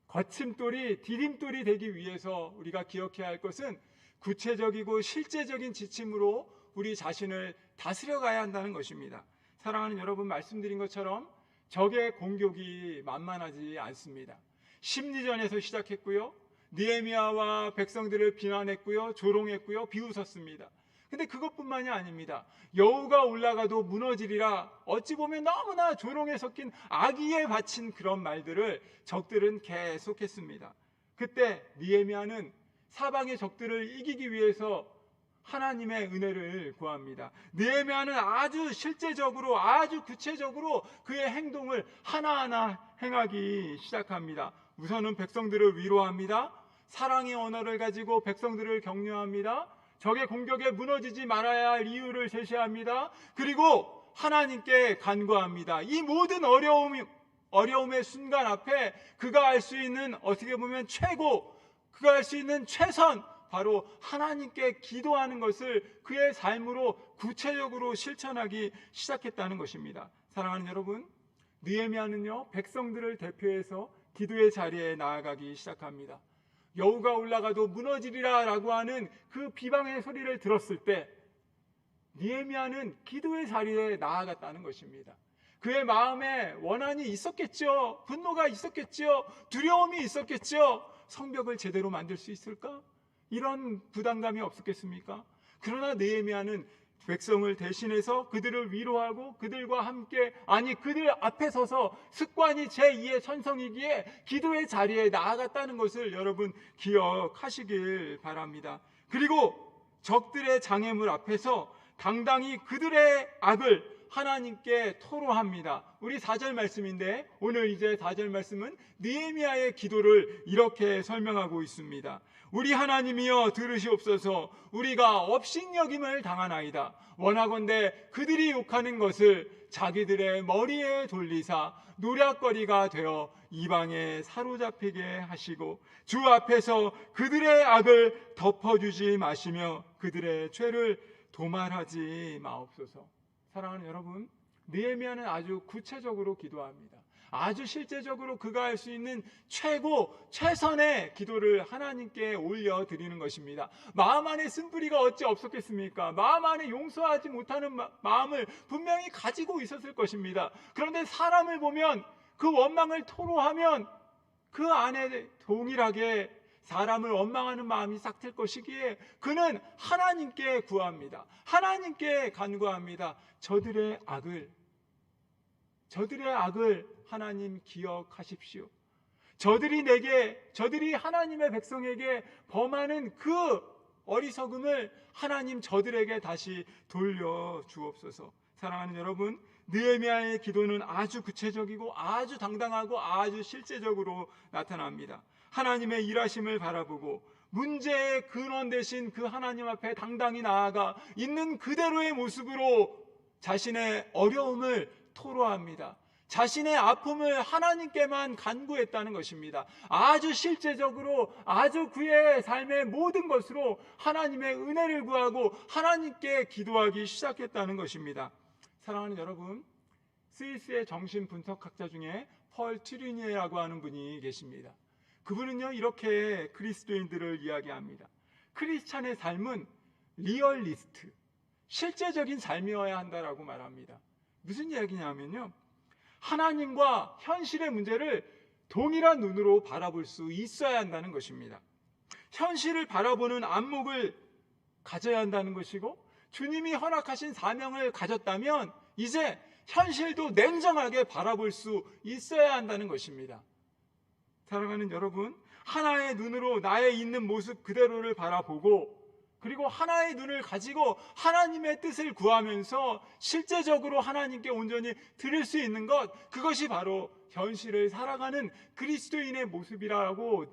거침돌이, 디딤돌이 되기 위해서 우리가 기억해야 할 것은 구체적이고 실제적인 지침으로 우리 자신을 다스려 가야 한다는 것입니다. 사랑하는 여러분, 말씀드린 것처럼 적의 공격이 만만하지 않습니다. 심리전에서 시작했고요, 느헤미야와 백성들을 비난했고요, 조롱했고요, 비웃었습니다. 근데 그것뿐만이 아닙니다. 여우가 올라가도 무너지리라, 어찌 보면 너무나 조롱에 섞인 악의에 바친 그런 말들을 적들은 계속했습니다. 그때 느헤미야는 사방의 적들을 이기기 위해서 하나님의 은혜를 구합니다. 느헤미야는 아주 실제적으로, 아주 구체적으로 그의 행동을 하나하나 행하기 시작합니다. 우선은 백성들을 위로합니다. 사랑의 언어를 가지고 백성들을 격려합니다. 적의 공격에 무너지지 말아야 할 이유를 제시합니다. 그리고 하나님께 간구합니다. 이 모든 어려움의 순간 앞에 그가 할 수 있는, 어떻게 보면 최고, 그가 할 수 있는 최선, 바로 하나님께 기도하는 것을 그의 삶으로 구체적으로 실천하기 시작했다는 것입니다. 사랑하는 여러분, 느헤미야는요, 백성들을 대표해서 기도의 자리에 나아가기 시작합니다. 여우가 올라가도 무너지리라 라고 하는 그 비방의 소리를 들었을 때 느헤미야는 기도의 자리에 나아갔다는 것입니다. 그의 마음에 원한이 있었겠죠. 분노가 있었겠죠. 두려움이 있었겠죠. 성벽을 제대로 만들 수 있을까? 이런 부담감이 없었겠습니까? 그러나 느헤미야는 백성을 대신해서 그들을 위로하고 그들과 함께, 아니 그들 앞에 서서 습관이 제2의 천성이기에 기도의 자리에 나아갔다는 것을 여러분 기억하시길 바랍니다. 그리고 적들의 장애물 앞에서 당당히 그들의 악을 하나님께 토로합니다. 우리 4절 말씀인데 오늘 이제 4절 말씀은 느헤미야의 기도를 이렇게 설명하고 있습니다. 우리 하나님이여 들으시옵소서. 우리가 업신여김을 당하나이다. 원하건대 그들이 욕하는 것을 자기들의 머리에 돌리사 노략거리가 되어 이방에 사로잡히게 하시고 주 앞에서 그들의 악을 덮어주지 마시며 그들의 죄를 도말하지 마옵소서. 사랑하는 여러분, 느헤미야는 아주 구체적으로 기도합니다. 아주 실제적으로 그가 할 수 있는 최선의 기도를 하나님께 올려드리는 것입니다. 마음 안에 쓴뿌리가 어찌 없었겠습니까? 마음 안에 용서하지 못하는 마음을 분명히 가지고 있었을 것입니다. 그런데 사람을 보면, 그 원망을 토로하면 그 안에 동일하게 사람을 원망하는 마음이 싹틀 것이기에 그는 하나님께 구합니다. 하나님께 간구합니다. 저들의 악을 하나님 기억하십시오. 저들이 하나님의 백성에게 범하는 그 어리석음을 하나님 저들에게 다시 돌려주옵소서. 사랑하는 여러분, 느헤미야의 기도는 아주 구체적이고 아주 당당하고 아주 실제적으로 나타납니다. 하나님의 일하심을 바라보고 문제의 근원 되신 그 하나님 앞에 당당히 나아가 있는 그대로의 모습으로 자신의 어려움을 토로합니다. 자신의 아픔을 하나님께만 간구했다는 것입니다. 아주 실제적으로, 아주 그의 삶의 모든 것으로 하나님의 은혜를 구하고 하나님께 기도하기 시작했다는 것입니다. 사랑하는 여러분, 스위스의 정신분석학자 중에 펄 튜리니에라고 하는 분이 계십니다. 그분은요, 이렇게 그리스도인들을 이야기합니다. 크리스찬의 삶은 리얼리스트, 실제적인 삶이어야 한다라고 말합니다. 무슨 이야기냐면요, 하나님과 현실의 문제를 동일한 눈으로 바라볼 수 있어야 한다는 것입니다. 현실을 바라보는 안목을 가져야 한다는 것이고, 주님이 허락하신 사명을 가졌다면 이제 현실도 냉정하게 바라볼 수 있어야 한다는 것입니다. 사랑하는 여러분, 하나의 눈으로 나의 있는 모습 그대로를 바라보고, 그리고 하나의 눈을 가지고 하나님의 뜻을 구하면서 실제적으로 하나님께 온전히 드릴 수 있는 것, 그것이 바로 현실을 살아가는 그리스도인의 모습이라고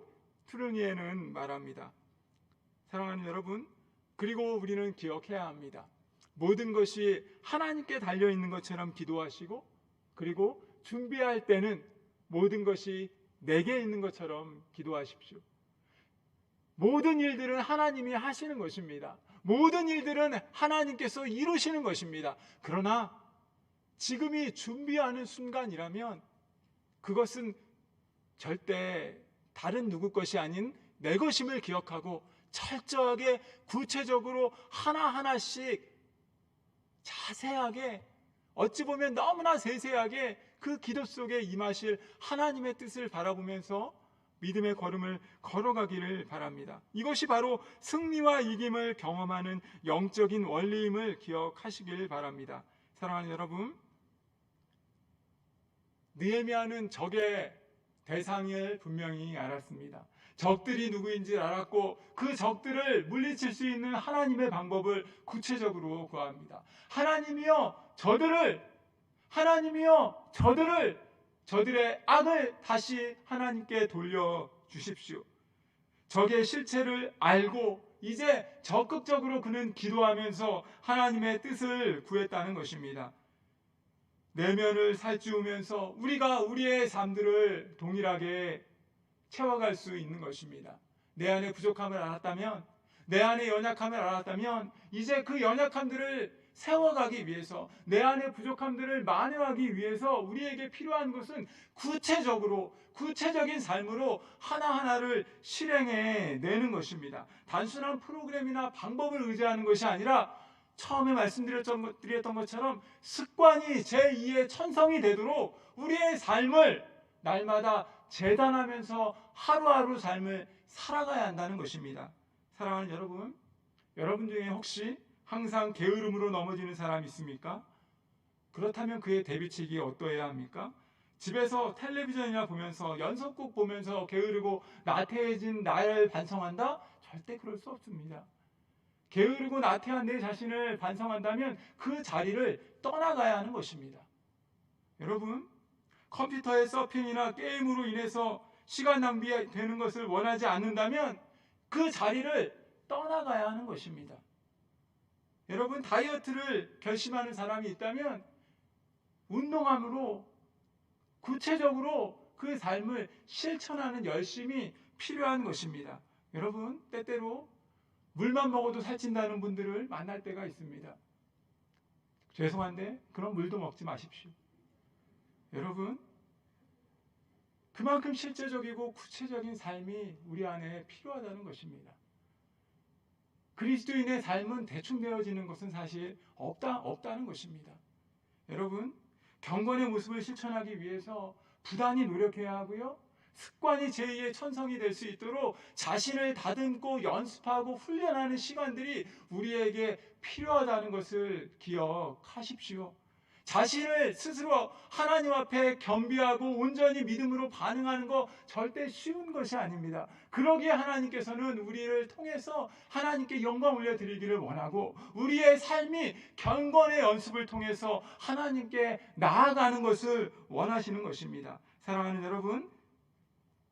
튜르니에는 말합니다. 사랑하는 여러분, 그리고 우리는 기억해야 합니다. 모든 것이 하나님께 달려있는 것처럼 기도하시고, 그리고 준비할 때는 모든 것이 내게 있는 것처럼 기도하십시오. 모든 일들은 하나님이 하시는 것입니다. 모든 일들은 하나님께서 이루시는 것입니다. 그러나 지금이 준비하는 순간이라면 그것은 절대 다른 누구 것이 아닌 내 것임을 기억하고 철저하게 구체적으로 하나하나씩 자세하게, 어찌 보면 너무나 세세하게 그 기도 속에 임하실 하나님의 뜻을 바라보면서 믿음의 걸음을 걸어가기를 바랍니다. 이것이 바로 승리와 이김을 경험하는 영적인 원리임을 기억하시길 바랍니다. 사랑하는 여러분, 느헤미야는 적의 대상을 분명히 알았습니다. 적들이 누구인지 알았고 그 적들을 물리칠 수 있는 하나님의 방법을 구체적으로 구합니다. 하나님이여 저들의 악을 다시 하나님께 돌려주십시오. 적의 실체를 알고 이제 적극적으로 그는 기도하면서 하나님의 뜻을 구했다는 것입니다. 내면을 살찌우면서 우리가 우리의 삶들을 동일하게 채워갈 수 있는 것입니다. 내 안에 부족함을 알았다면, 내 안에 연약함을 알았다면 이제 그 연약함들을 세워가기 위해서, 내 안에 부족함들을 만회하기 위해서 우리에게 필요한 것은 구체적인 삶으로 하나하나를 실행해 내는 것입니다. 단순한 프로그램이나 방법을 의지하는 것이 아니라 처음에 말씀드렸던 것처럼 습관이 제2의 천성이 되도록 우리의 삶을 날마다 재단하면서 하루하루 삶을 살아가야 한다는 것입니다. 사랑하는 여러분, 여러분 중에 혹시 항상 게으름으로 넘어지는 사람이 있습니까? 그렇다면 그의 대비책이 어떠해야 합니까? 집에서 텔레비전이나 보면서 연속곡 보면서 게으르고 나태해진 나를 반성한다? 절대 그럴 수 없습니다. 게으르고 나태한 내 자신을 반성한다면 그 자리를 떠나가야 하는 것입니다. 여러분, 컴퓨터의 서핑이나 게임으로 인해서 시간 낭비되는 것을 원하지 않는다면 그 자리를 떠나가야 하는 것입니다. 여러분, 다이어트를 결심하는 사람이 있다면 운동함으로 구체적으로 그 삶을 실천하는 열심이 필요한 것입니다. 여러분, 때때로 물만 먹어도 살찐다는 분들을 만날 때가 있습니다. 죄송한데 그런 물도 먹지 마십시오. 여러분, 그만큼 실제적이고 구체적인 삶이 우리 안에 필요하다는 것입니다. 그리스도인의 삶은 대충 되어지는 것은 사실 없다는 것입니다. 여러분, 경건의 모습을 실천하기 위해서 부단히 노력해야 하고요. 습관이 제2의 천성이 될 수 있도록 자신을 다듬고 연습하고 훈련하는 시간들이 우리에게 필요하다는 것을 기억하십시오. 자신을 스스로 하나님 앞에 겸비하고 온전히 믿음으로 반응하는 거 절대 쉬운 것이 아닙니다. 그러기에 하나님께서는 우리를 통해서 하나님께 영광 올려드리기를 원하고 우리의 삶이 경건의 연습을 통해서 하나님께 나아가는 것을 원하시는 것입니다. 사랑하는 여러분,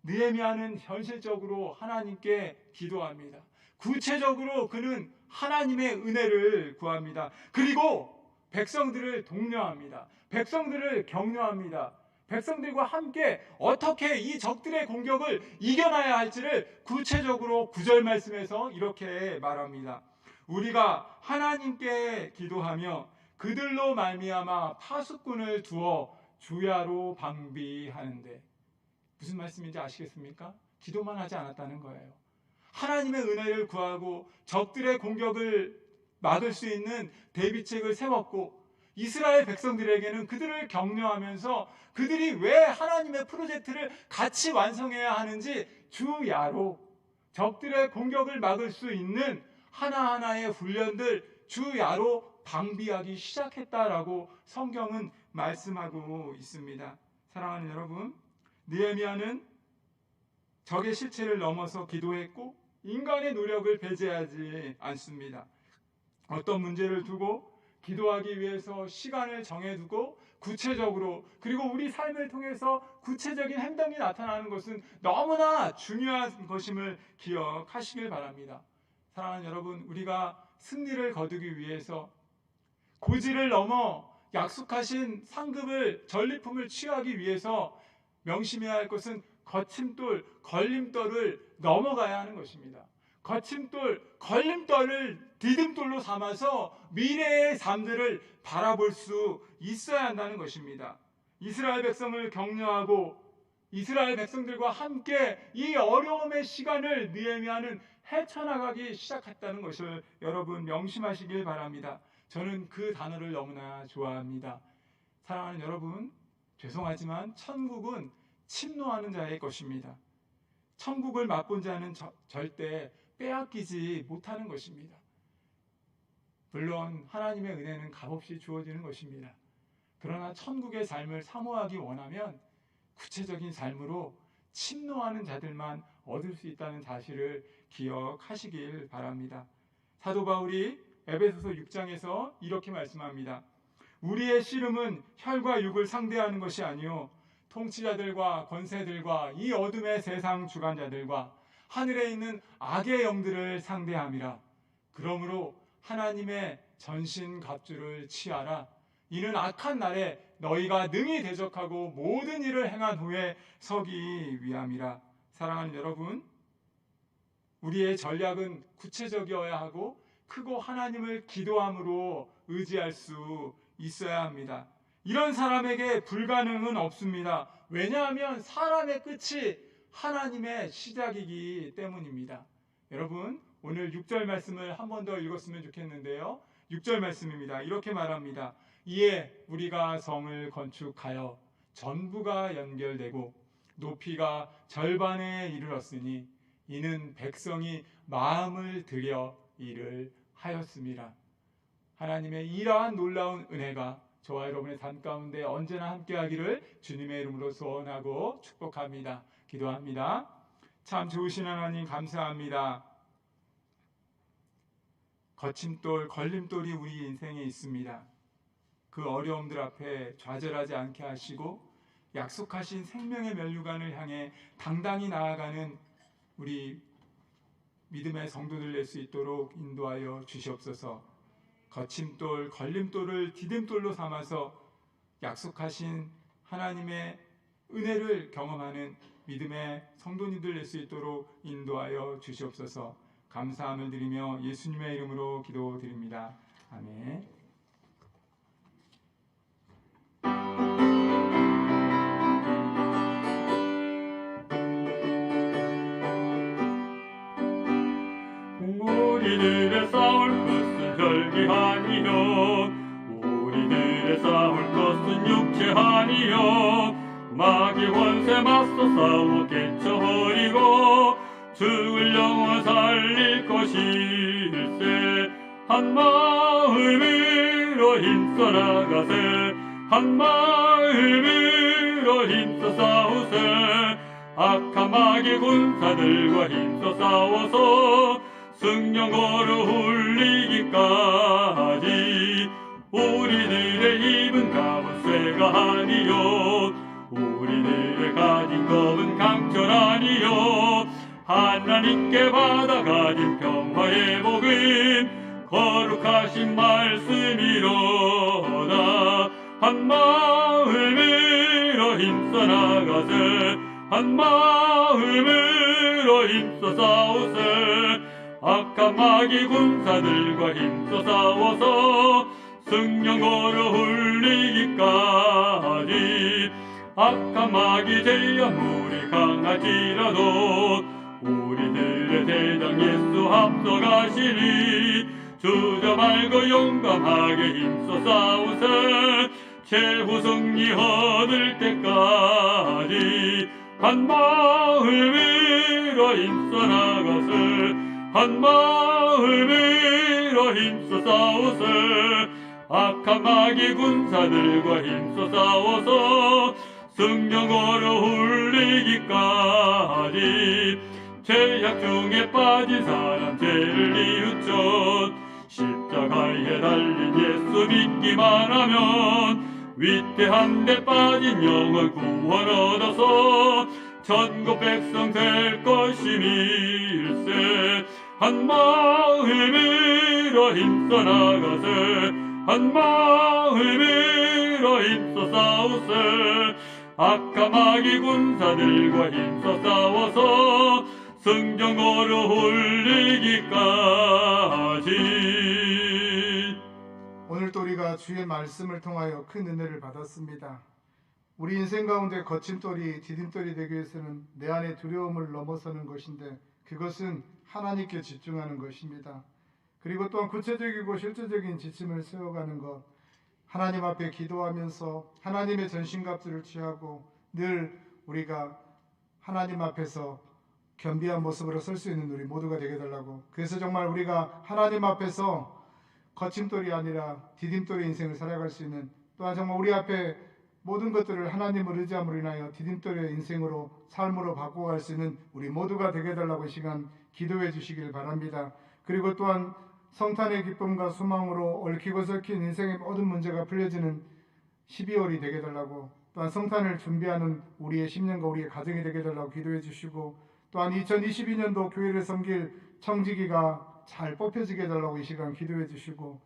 느헤미야는 현실적으로 하나님께 기도합니다. 구체적으로 그는 하나님의 은혜를 구합니다. 그리고 백성들을 독려합니다. 백성들을 격려합니다. 백성들과 함께 어떻게 이 적들의 공격을 이겨나야 할지를 구체적으로 구절 말씀에서 이렇게 말합니다. 우리가 하나님께 기도하며 그들로 말미암아 파수꾼을 두어 주야로 방비하는데, 무슨 말씀인지 아시겠습니까? 기도만 하지 않았다는 거예요. 하나님의 은혜를 구하고 적들의 공격을 막을 수 있는 대비책을 세웠고, 이스라엘 백성들에게는 그들을 격려하면서 그들이 왜 하나님의 프로젝트를 같이 완성해야 하는지 주야로 적들의 공격을 막을 수 있는 하나하나의 훈련들 주야로 방비하기 시작했다라고 성경은 말씀하고 있습니다. 사랑하는 여러분, 느헤미야는 적의 실체를 넘어서 기도했고 인간의 노력을 배제하지 않습니다. 어떤 문제를 두고 기도하기 위해서 시간을 정해두고 구체적으로, 그리고 우리 삶을 통해서 구체적인 행동이 나타나는 것은 너무나 중요한 것임을 기억하시길 바랍니다. 사랑하는 여러분, 우리가 승리를 거두기 위해서 고지를 넘어 약속하신 상급을 전리품을 취하기 위해서 명심해야 할 것은 거침돌, 걸림돌을 넘어가야 하는 것입니다. 거침돌, 걸림돌을 디딤돌로 삼아서 미래의 삶들을 바라볼 수 있어야 한다는 것입니다. 이스라엘 백성을 격려하고 이스라엘 백성들과 함께 이 어려움의 시간을 느헤미야는 헤쳐나가기 시작했다는 것을 여러분 명심하시길 바랍니다. 저는 그 단어를 너무나 좋아합니다. 사랑하는 여러분, 죄송하지만 천국은 침노하는 자의 것입니다. 천국을 맛본 자는 절대 빼앗기지 못하는 것입니다. 물론 하나님의 은혜는 값없이 주어지는 것입니다. 그러나 천국의 삶을 사모하기 원하면 구체적인 삶으로 침노하는 자들만 얻을 수 있다는 사실을 기억하시길 바랍니다. 사도 바울이 에베소서 6장에서 이렇게 말씀합니다. 우리의 씨름은 혈과 육을 상대하는 것이 아니요 통치자들과 권세들과 이 어둠의 세상 주관자들과 하늘에 있는 악의 영들을 상대함이라. 그러므로 하나님의 전신갑주를 취하라. 이는 악한 날에 너희가 능히 대적하고 모든 일을 행한 후에 서기 위함이라. 사랑하는 여러분, 우리의 전략은 구체적이어야 하고 크고 하나님을 기도함으로 의지할 수 있어야 합니다. 이런 사람에게 불가능은 없습니다. 왜냐하면 사람의 끝이 하나님의 시작이기 때문입니다. 여러분, 오늘 6절 말씀을 한 번 더 읽었으면 좋겠는데요. 6절 말씀입니다. 이렇게 말합니다. 이에 우리가 성을 건축하여 전부가 연결되고 높이가 절반에 이르렀으니 이는 백성이 마음을 들여 일을 하였습니다. 하나님의 이러한 놀라운 은혜가 저와 여러분의 삶 가운데 언제나 함께하기를 주님의 이름으로 소원하고 축복합니다. 기도합니다. 참 좋으신 하나님 감사합니다. 거침돌, 걸림돌이 우리 인생에 있습니다. 그 어려움들 앞에 좌절하지 않게 하시고 약속하신 생명의 면류관을 향해 당당히 나아가는 우리 믿음의 성도들 될 수 있도록 인도하여 주시옵소서. 거침돌, 걸림돌을 디딤돌로 삼아서 약속하신 하나님의 은혜를 경험하는 믿음의 성도님들 될 수 있도록 인도하여 주시옵소서. 감사함을 드리며 예수님의 이름으로 기도드립니다. 아멘. 우리들의 싸울 것은 혈기하니요 우리들의 싸울 것은 육체하니요 마귀 원세 맞서 싸워 깨쳐버리고 죽을 영혼 살릴 것일세 한 마음으로 힘써 나가세 한 마음으로 힘써 싸우세 악한 마귀 군사들과 힘써 싸워서 승령거로 울리기까지 우리들의 입은 갑은 쇠가 아니요 우리들의 가진 겁은 강철아니요 하나님께 받아 가진 평화의 복은 거룩하신 말씀이로다 한 마음으로 힘써 나가세 한 마음으로 힘써 싸우세 악한 마귀 군사들과 힘써 싸워서 승령거로 울리기까지 악한 마귀 제 아무리 강할지라도 우리들의 대장 예수 앞서가시니 주저 말고 용감하게 힘써 싸우세 최후 승리 얻을 때까지 한 마음으로 힘써 나가세 한 마음으로 힘써 싸우세 악한 마귀 군사들과 힘써 싸워서 승령거로 울리기까지 죄악 중에 빠진 사람 죄를 뉘우쳐 십자가에 달린 예수 믿기만 하면 위태한 데 빠진 영혼 구원 얻어서 천국 백성 될 것임일세 한 마음으로 힘써 나가세 한 마음으로 힘써 싸우세 악한 마귀 군사들과 힘써 싸워서 승전거로 올리기까지. 오늘도 우리가 주의 말씀을 통하여 큰 은혜를 받았습니다. 우리 인생 가운데 거침돌이 디딤돌이 되기 위해서는 내 안의 두려움을 넘어서는 것인데 그것은 하나님께 집중하는 것입니다. 그리고 또한 구체적이고 실제적인 지침을 세워가는 것, 하나님 앞에 기도하면서 하나님의 전신갑주를 취하고 늘 우리가 하나님 앞에서 겸비한 모습으로 설 수 있는 우리 모두가 되게 해달라고. 그래서 정말 우리가 하나님 앞에서 거침돌이 아니라 디딤돌의 인생을 살아갈 수 있는, 또한 정말 우리 앞에 모든 것들을 하나님을 의지함으로 인하여 디딤돌의 인생으로 삶으로 바꿔갈 수 있는 우리 모두가 되게 해달라고 이 시간 기도해 주시길 바랍니다. 그리고 또한 성탄의 기쁨과 소망으로 얽히고 섞인 인생의 모든 문제가 풀려지는 12월이 되게 해달라고, 또한 성탄을 준비하는 우리의 10년과 우리의 가정이 되게 해달라고 기도해 주시고, 또한 2022년도 교회를 섬길 청지기가 잘 뽑혀지게 해달라고 이 시간 기도해 주시고,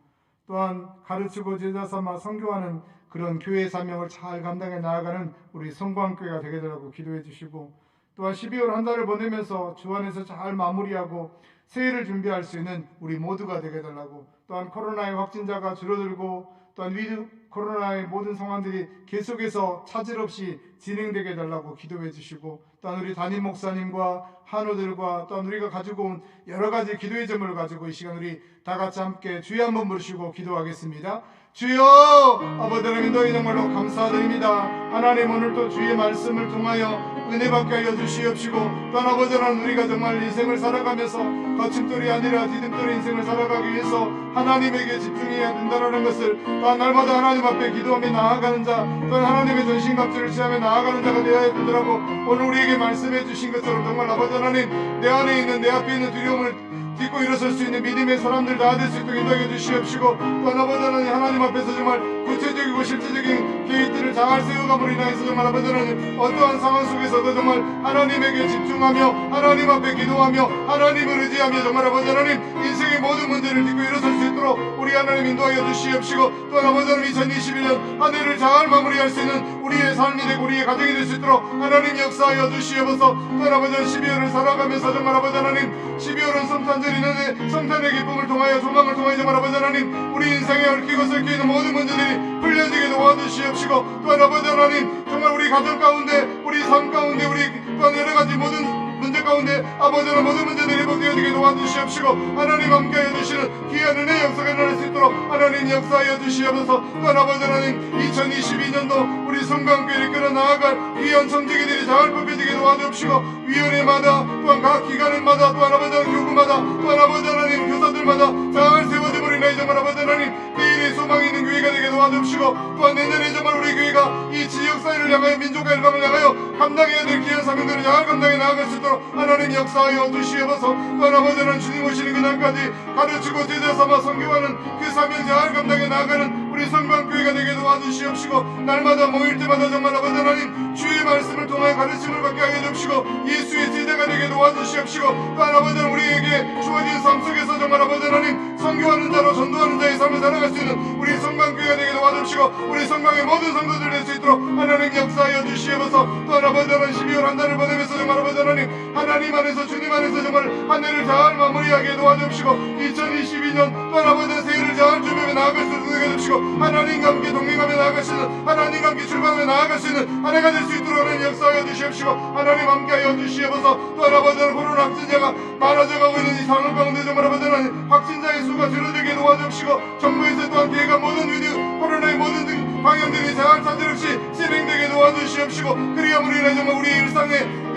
또한 가르치고 제자 삼아 선교하는 그런 교회 사명을 잘 감당해 나아가는 우리 성광교회가 되게 해달라고 기도해 주시고, 또한 12월 한 달을 보내면서 주 안에서 잘 마무리하고 새해를 준비할 수 있는 우리 모두가 되게 해달라고, 또한 코로나의 확진자가 줄어들고 또한 위드 코로나의 모든 상황들이 계속해서 차질 없이 진행되게 해달라고 기도해 주시고, 또한 우리 담임 목사님과 한우들과 또한 우리가 가지고 온 여러 가지 기도의 점을 가지고 이 시간 우리 다 같이 함께 주여 한번 부르시고 기도하겠습니다. 주여, 아버지 하나님 인도에 정말로 감사드립니다. 하나님, 오늘도 주의 말씀을 통하여 은혜 받게 하여 주시옵시고, 또한 아버지 하나님, 우리가 정말 인생을 살아가면서 거침돌이 아니라 디딤돌 인생을 살아가기 위해서 하나님에게 집중해야 된다는 것을, 또한 날마다 하나님 앞에 기도하며 나아가는 자, 또한 하나님의 전신갑주를 취하며 나아가는 자가 되어야 되더라고 오늘 우리에게 말씀해 주신 것처럼 정말 아버지 하나님, 내 안에 있는, 내 앞에 있는 두려움을 딛고 일어설 수 있는 믿음의 사람들 다 될 수 있도록 인도해 주시옵시고, 또한 아버지 하나님 앞에서 정말 구체적이고 실질적인 계획들을 잘 세워감으로 인하여서 정말 아버지 하나님, 어떠한 상황 속에서도 정말 하나님에게 집중하며 하나님 앞에 기도하며 하나님을 의지하며 정말 아버지 하나님, 인생의 모든 문제를 딛고 일어설 수 있도록 우리 하나님 인도하여 주시옵시고, 또한 아버지 하나님 2021년 한 해를 잘 마무리할 수 있는 우리의 삶이 되고 우리의 가정이 될 수 있도록 하나님 역사하여 주시옵소서. 또한 아버지 하나님 12월을 살아가면서 정말 아버지 하나님, 12월은 성탄절이 있는데 성탄의 기쁨을 통하여 소망을 통하여 정말 아버지 하나님, 우리 인생에 얽히고 섞여 있는 모든 문제들이 풀려지게 도와주시옵시고, 또한 아버지 하나님, 정말 우리 가정 가운데, 우리 삶 가운데, 우리 또한 여러 가지 모든 문제 가운데 아버지 하나님, 모든 문제들이 회복되어지게 도와주시옵시고, 하나님 함께하여 주시는 귀한 은혜 역사가 일어날 수 있도록 하나님 역사하여 주시옵소서. 또한 아버지 하나님, 2022년도 우리 성강교회를 끌어 나아갈 귀한 청지기들이 잘 뽑혀지게 도와주옵시고, 위원회마다 또한 각 기관마다 또한 아버지 하나님, 교구마다 또한 아버지 하나님, 교사들마다 잘 세워짐으로 인하여 정말 아버지 하나님, 내일의 소망이 있는 교회가 되게 도와주옵시고, 또한 내년에 정말 우리 교회가 이 지역사회를 향하여 민족과 일방을 향하여 감당해야 될 귀한 사명들을 잘 감당해 나아갈 수 있도록 하나님 역사하여 주시옵소서. 또한 아버지 하나님, 주님 오시는 그날까지 가르치고 제자 삼아 선교하는 그 사명 잘 감당해 나아가는 우리 성광교회가 되게 도와주시옵시고, 날마다 모일 때마다 정말 아버지 하나님, 주의 말씀을 통하여 가르침을 받게 하여 주옵시고, 예수의 제자가 되게 도와주시옵시고, 또한 아버지 하나님, 우리에게 주어진 삶 속에서 정말 아버지 하나님, 선교하는 자로 전도하는 자의 삶을 살아갈 수 있는 우리 성광교회가 되게 도와주옵시고, 우리 성광의 모든 성도들 될 수 있도록 하나님 역사하여 주시옵소서. 또한 아버지 하나님, 12월 한 달을 보내면서 정말 아버지 하나님, 하나님 안에서 주님 안에서 정말 한 해를 잘 마무리하게 도와주옵시고, 2022년 또한 아버지 하나님, 새해를 잘 준비하며 나아갈 수 있도록 해주시고, 하나님과 함께 동행하며 나아갈 수 있는, 하나님과 함께 출발하며 나아갈 수 있는 한 해가 될 수 있도록 하나님 역사하여 주시옵시고, 하나님 함께하여 주시옵소서. 또한 아버지 하나님, 코로나 확진자가 많아져가고 있는 이 상황 가운데 정말 아버지 하나님, 확진자의 수가 줄어들게 도와주옵시고, 정부에서 또한 계획한 모든 위드 코로나의 모든 방향들이 잘 차질 없이 진행되게 도와주시옵시고, 그리함으로 인해 정말 우리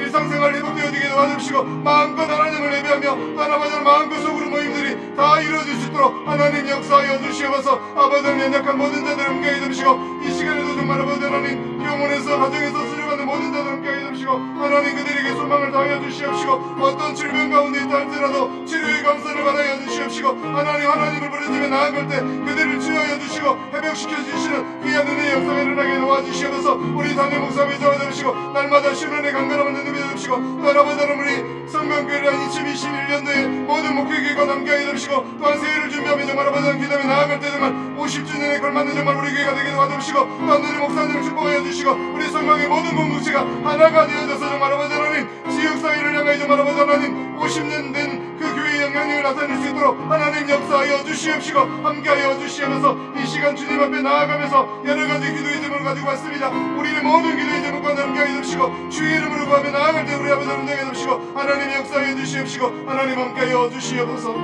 일상생활 회복되어지게 도와주시고, 마음껏 하나님을 예배하며 또한 아버지 하나님, 마음껏 소그룹 모임들이 다 이루어질 수 있도록 하나님 역사하여 주시옵소서. 아버지 하나님, 연약한 모든 자들 함께하여 주시고, 이 시간에도 정말 아버지 하나님, 병원에서 가정에서 수료받는 모든 자들 함께하여 주시고, 하나님 그들에게 소망을 다하여 주시옵시고, 어떤 질병 가운데 있다 할지라도 치료의 감사를 받아여 주시옵시고, 하나님을 부르짖으며 나아갈 때 그들을 치유하여 주시고 회복시켜 주시는 귀한 은혜의 역사가 일어나게 도와주시옵소서. 우리 담임 목사님 도와주시고, 날마다 신원의 강건함을 느끼게 주시고, 또한 아버지 하나님, 우리 성경교회를 2021년도에 모든 목회계획과 함께하여 주시고, 또한 새해를 준비하며 정말 아버지 하나님, 기도하며 나아갈 때 정말 50주년에 걸맞는 정말 우리 교회가 되게 도와주시고, 또한 우리 목사님을 축복하여 주시고, 우리 성경의 모든 공동체가 하나가 되어져서 정말 아버지 하나님, 지역사회를 향하여 정말 아버지 하나님, 50년 된 그 교회의 영향력을 나타낼 수 있도록 하나님 역사하여 주시옵시고, 함께하여 주시면서 이 시간 주님 앞에 나아가면서 여러 가지 기도의 제목을 가지고 왔습니다. 우리의 모든 기도의 제목과 함께하여 주시고, 주의 이름으로 구하며 나아갈 때 우리 아버지 하나님 되게 주시고, 하나님 역사하여 주시옵시고, 하나님 함께하여 주시옵소서.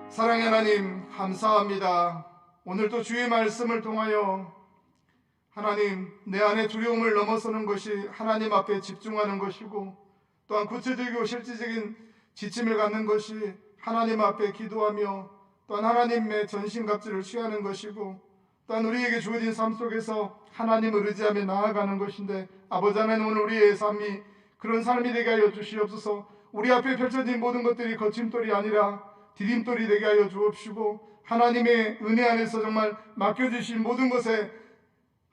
사랑의 하나님, 감사합니다. 오늘도 주의 말씀을 통하여 하나님, 내 안에 두려움을 넘어서는 것이 하나님 앞에 집중하는 것이고, 또한 구체적이고 실질적인 지침을 갖는 것이 하나님 앞에 기도하며 또한 하나님의 전신갑주를 취하는 것이고, 또한 우리에게 주어진 삶 속에서 하나님을 의지하며 나아가는 것인데, 아버지 하나님, 오늘 우리의 삶이 그런 삶이 되게 하여 주시옵소서. 우리 앞에 펼쳐진 모든 것들이 거침돌이 아니라 디딤돌이 되게 하여 주옵시고, 하나님의 은혜 안에서 정말 맡겨주신 모든 것에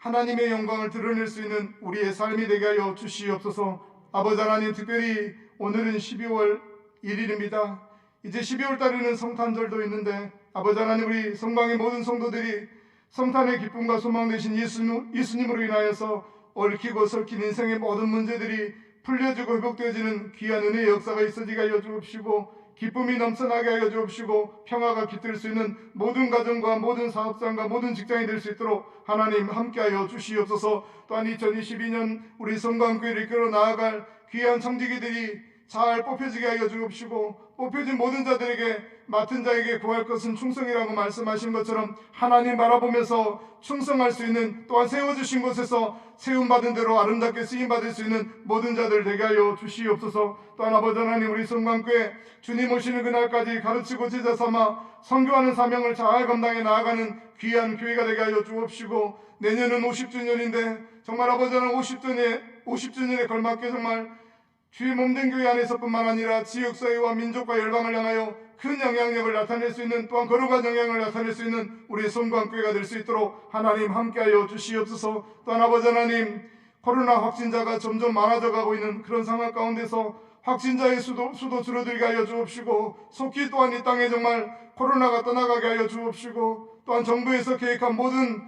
하나님의 영광을 드러낼 수 있는 우리의 삶이 되게 하여 주시옵소서. 아버지 하나님, 특별히 오늘은 12월 1일입니다. 이제 12월 달에는 성탄절도 있는데 아버지 하나님, 우리 성방의 모든 성도들이 성탄의 기쁨과 소망 되신 예수님으로 인하여서 얽히고 설킨 인생의 모든 문제들이 풀려지고 회복되어지는 귀한 은혜의 역사가 있어지게 하여 주옵시고, 기쁨이 넘쳐나게 하여 주옵시고, 평화가 깃들 수 있는 모든 가정과 모든 사업장과 모든 직장이 될 수 있도록 하나님 함께하여 주시옵소서. 또한 2022년 우리 성광교회를 이끌어 나아갈 귀한 청지기들이 잘 뽑혀지게 하여 주옵시고, 뽑혀진 모든 자들에게 맡은 자에게 구할 것은 충성이라고 말씀하신 것처럼 하나님 바라보면서 충성할 수 있는, 또한 세워주신 곳에서 세움받은 대로 아름답게 쓰임받을 수 있는 모든 자들 되게 하여 주시옵소서. 또한 아버지 하나님, 우리 성광교회 주님 오시는 그날까지 가르치고 제자 삼아 선교하는 사명을 잘 감당해 나아가는 귀한 교회가 되게 하여 주옵시고, 내년은 50주년인데 정말 아버지 하나님 50주년에 걸맞게 정말 주의 몸된 교회 안에서뿐만 아니라 지역사회와 민족과 열방을 향하여 큰 영향력을 나타낼 수 있는, 또한 거룩한 영향을 나타낼 수 있는 우리의 성광교회가 될 수 있도록 하나님 함께하여 주시옵소서. 또한 아버지 하나님, 코로나 확진자가 점점 많아져 가고 있는 그런 상황 가운데서 확진자의 수도 줄어들게 하여 주옵시고, 속히 또한 이 땅에 정말 코로나가 떠나가게 하여 주옵시고, 또한 정부에서 계획한 모든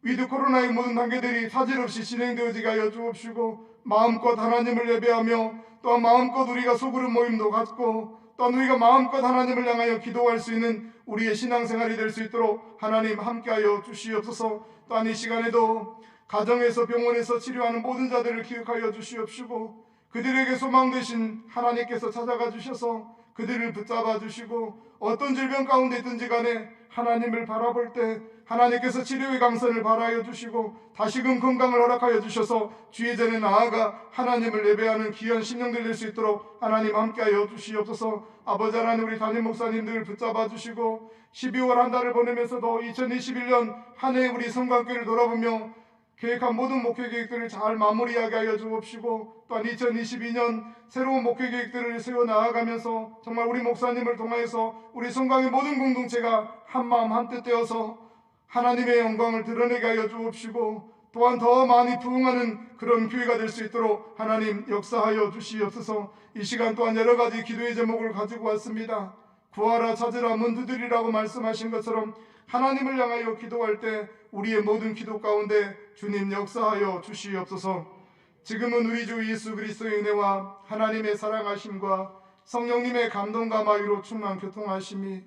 위드 코로나의 모든 단계들이 차질 없이 진행되어지게 하여 주옵시고, 마음껏 하나님을 예배하며 또한 마음껏 우리가 소그룹 모임도 갖고 또한 우리가 마음껏 하나님을 향하여 기도할 수 있는 우리의 신앙생활이 될 수 있도록 하나님 함께하여 주시옵소서. 또한 이 시간에도 가정에서 병원에서 치료하는 모든 자들을 기억하여 주시옵시고, 그들에게 소망 되신 하나님께서 찾아가 주셔서 그들을 붙잡아 주시고, 어떤 질병 가운데 있든지 간에 하나님을 바라볼 때 하나님께서 치료의 강선을 발하여 주시고 다시금 건강을 허락하여 주셔서 주의 전에 나아가 하나님을 예배하는 귀한 심령들 될 수 있도록 하나님 함께하여 주시옵소서. 아버지 하나님, 우리 담임 목사님들 붙잡아 주시고 12월 한 달을 보내면서도 2021년 한 해 우리 성광교회를 돌아보며 계획한 모든 목회 계획들을 잘 마무리하게 하여 주옵시고, 또한 2022년 새로운 목회 계획들을 세워 나아가면서 정말 우리 목사님을 통하여서 우리 성광의 모든 공동체가 한마음 한뜻 되어서 하나님의 영광을 드러내게 하여 주옵시고, 또한 더 많이 부흥하는 그런 교회가 될 수 있도록 하나님 역사하여 주시옵소서. 이 시간 또한 여러 가지 기도의 제목을 가지고 왔습니다. 구하라, 찾으라, 문 두드리라고 말씀하신 것처럼 하나님을 향하여 기도할 때 우리의 모든 기도 가운데 주님 역사하여 주시옵소서. 지금은 우리 주 예수 그리스도의 은혜와 하나님의 사랑하심과 성령님의 감동과 마유로 충만 교통하심이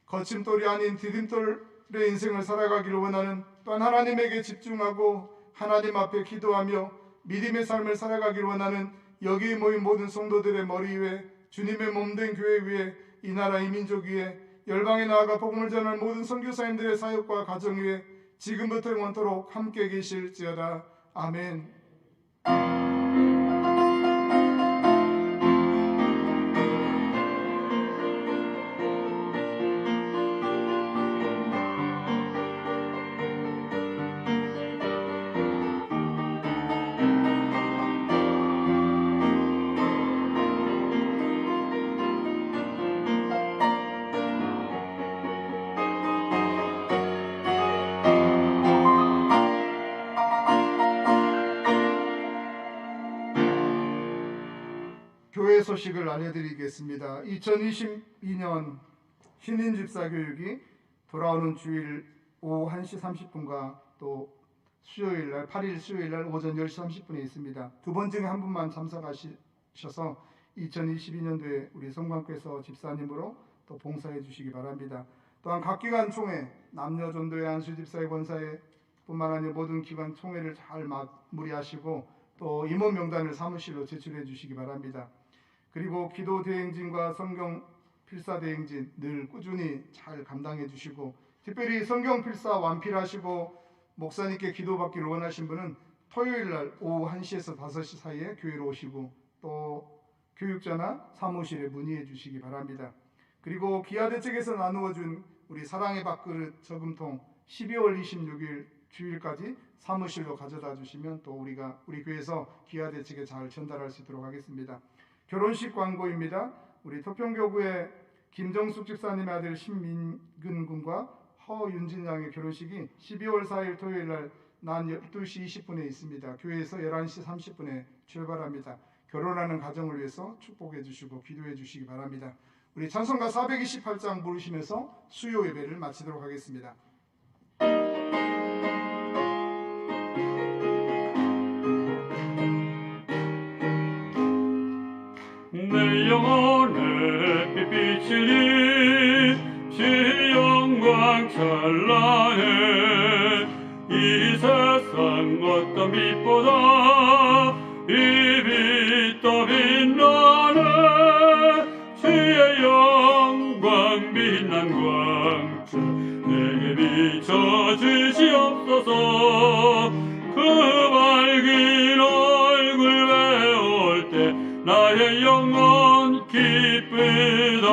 거침돌이 아닌 디딤돌의 인생을 살아가기를 원하는, 또한 하나님에게 집중하고 하나님 앞에 기도하며 믿음의 삶을 살아가기를 원하는 여기 모인 모든 성도들의 머리 위에, 주님의 몸된 교회 위에, 이 나라 이 민족 위에, 열방에 나아가 복음을 전하는 모든 선교사님들의 사역과 가정 위에 지금부터 영원토록 함께 계실지어다. 아멘. 교회 소식을 알려드리겠습니다. 2022년 신인 집사 교육이 돌아오는 주일 오후 1시 30분과 또 수요일날 8일 수요일날 오전 10시 30분에 있습니다. 두 번 중에 한 분만 참석하셔서 2022년도에 우리 성광교에서 집사님으로 또 봉사해 주시기 바랍니다. 또한 각 기관 총회, 남녀전도회, 안수집사회, 권사회 뿐만 아니라 모든 기관 총회를 잘 마무리하시고 또 임원 명단을 사무실로 제출해 주시기 바랍니다. 그리고 기도 대행진과 성경 필사 대행진 늘 꾸준히 잘 감당해 주시고, 특별히 성경 필사 완필하시고 목사님께 기도받기를 원하신 분은 토요일날 오후 1시에서 5시 사이에 교회로 오시고 또 교육자나 사무실에 문의해 주시기 바랍니다. 그리고 기아대책에서 나누어준 우리 사랑의 밥그릇 저금통 12월 26일 주일까지 사무실로 가져다 주시면 또 우리 교회에서 기아대책에 잘 전달할 수 있도록 하겠습니다. 결혼식 광고입니다. 우리 토평교구의 김정숙 집사님의 아들 신민근 군과 허윤진 양의 결혼식이 12월 4일 토요일 날 난 12시 20분에 있습니다. 교회에서 11시 30분에 출발합니다. 결혼하는 가정을 위해서 축복해 주시고 기도해 주시기 바랍니다. 우리 찬송가 428장 부르시면서 수요 예배를 마치도록 하겠습니다. 내 영혼의 빛비치니 주의 영광 찬란해. 이 세상 어떤 빛보다 이 빛 더 빛나네. 주의 영광 빛난 광채 내게 비춰주시옵소서. 그 밝은 얼굴 배울 때 나의 영혼 기쁘다.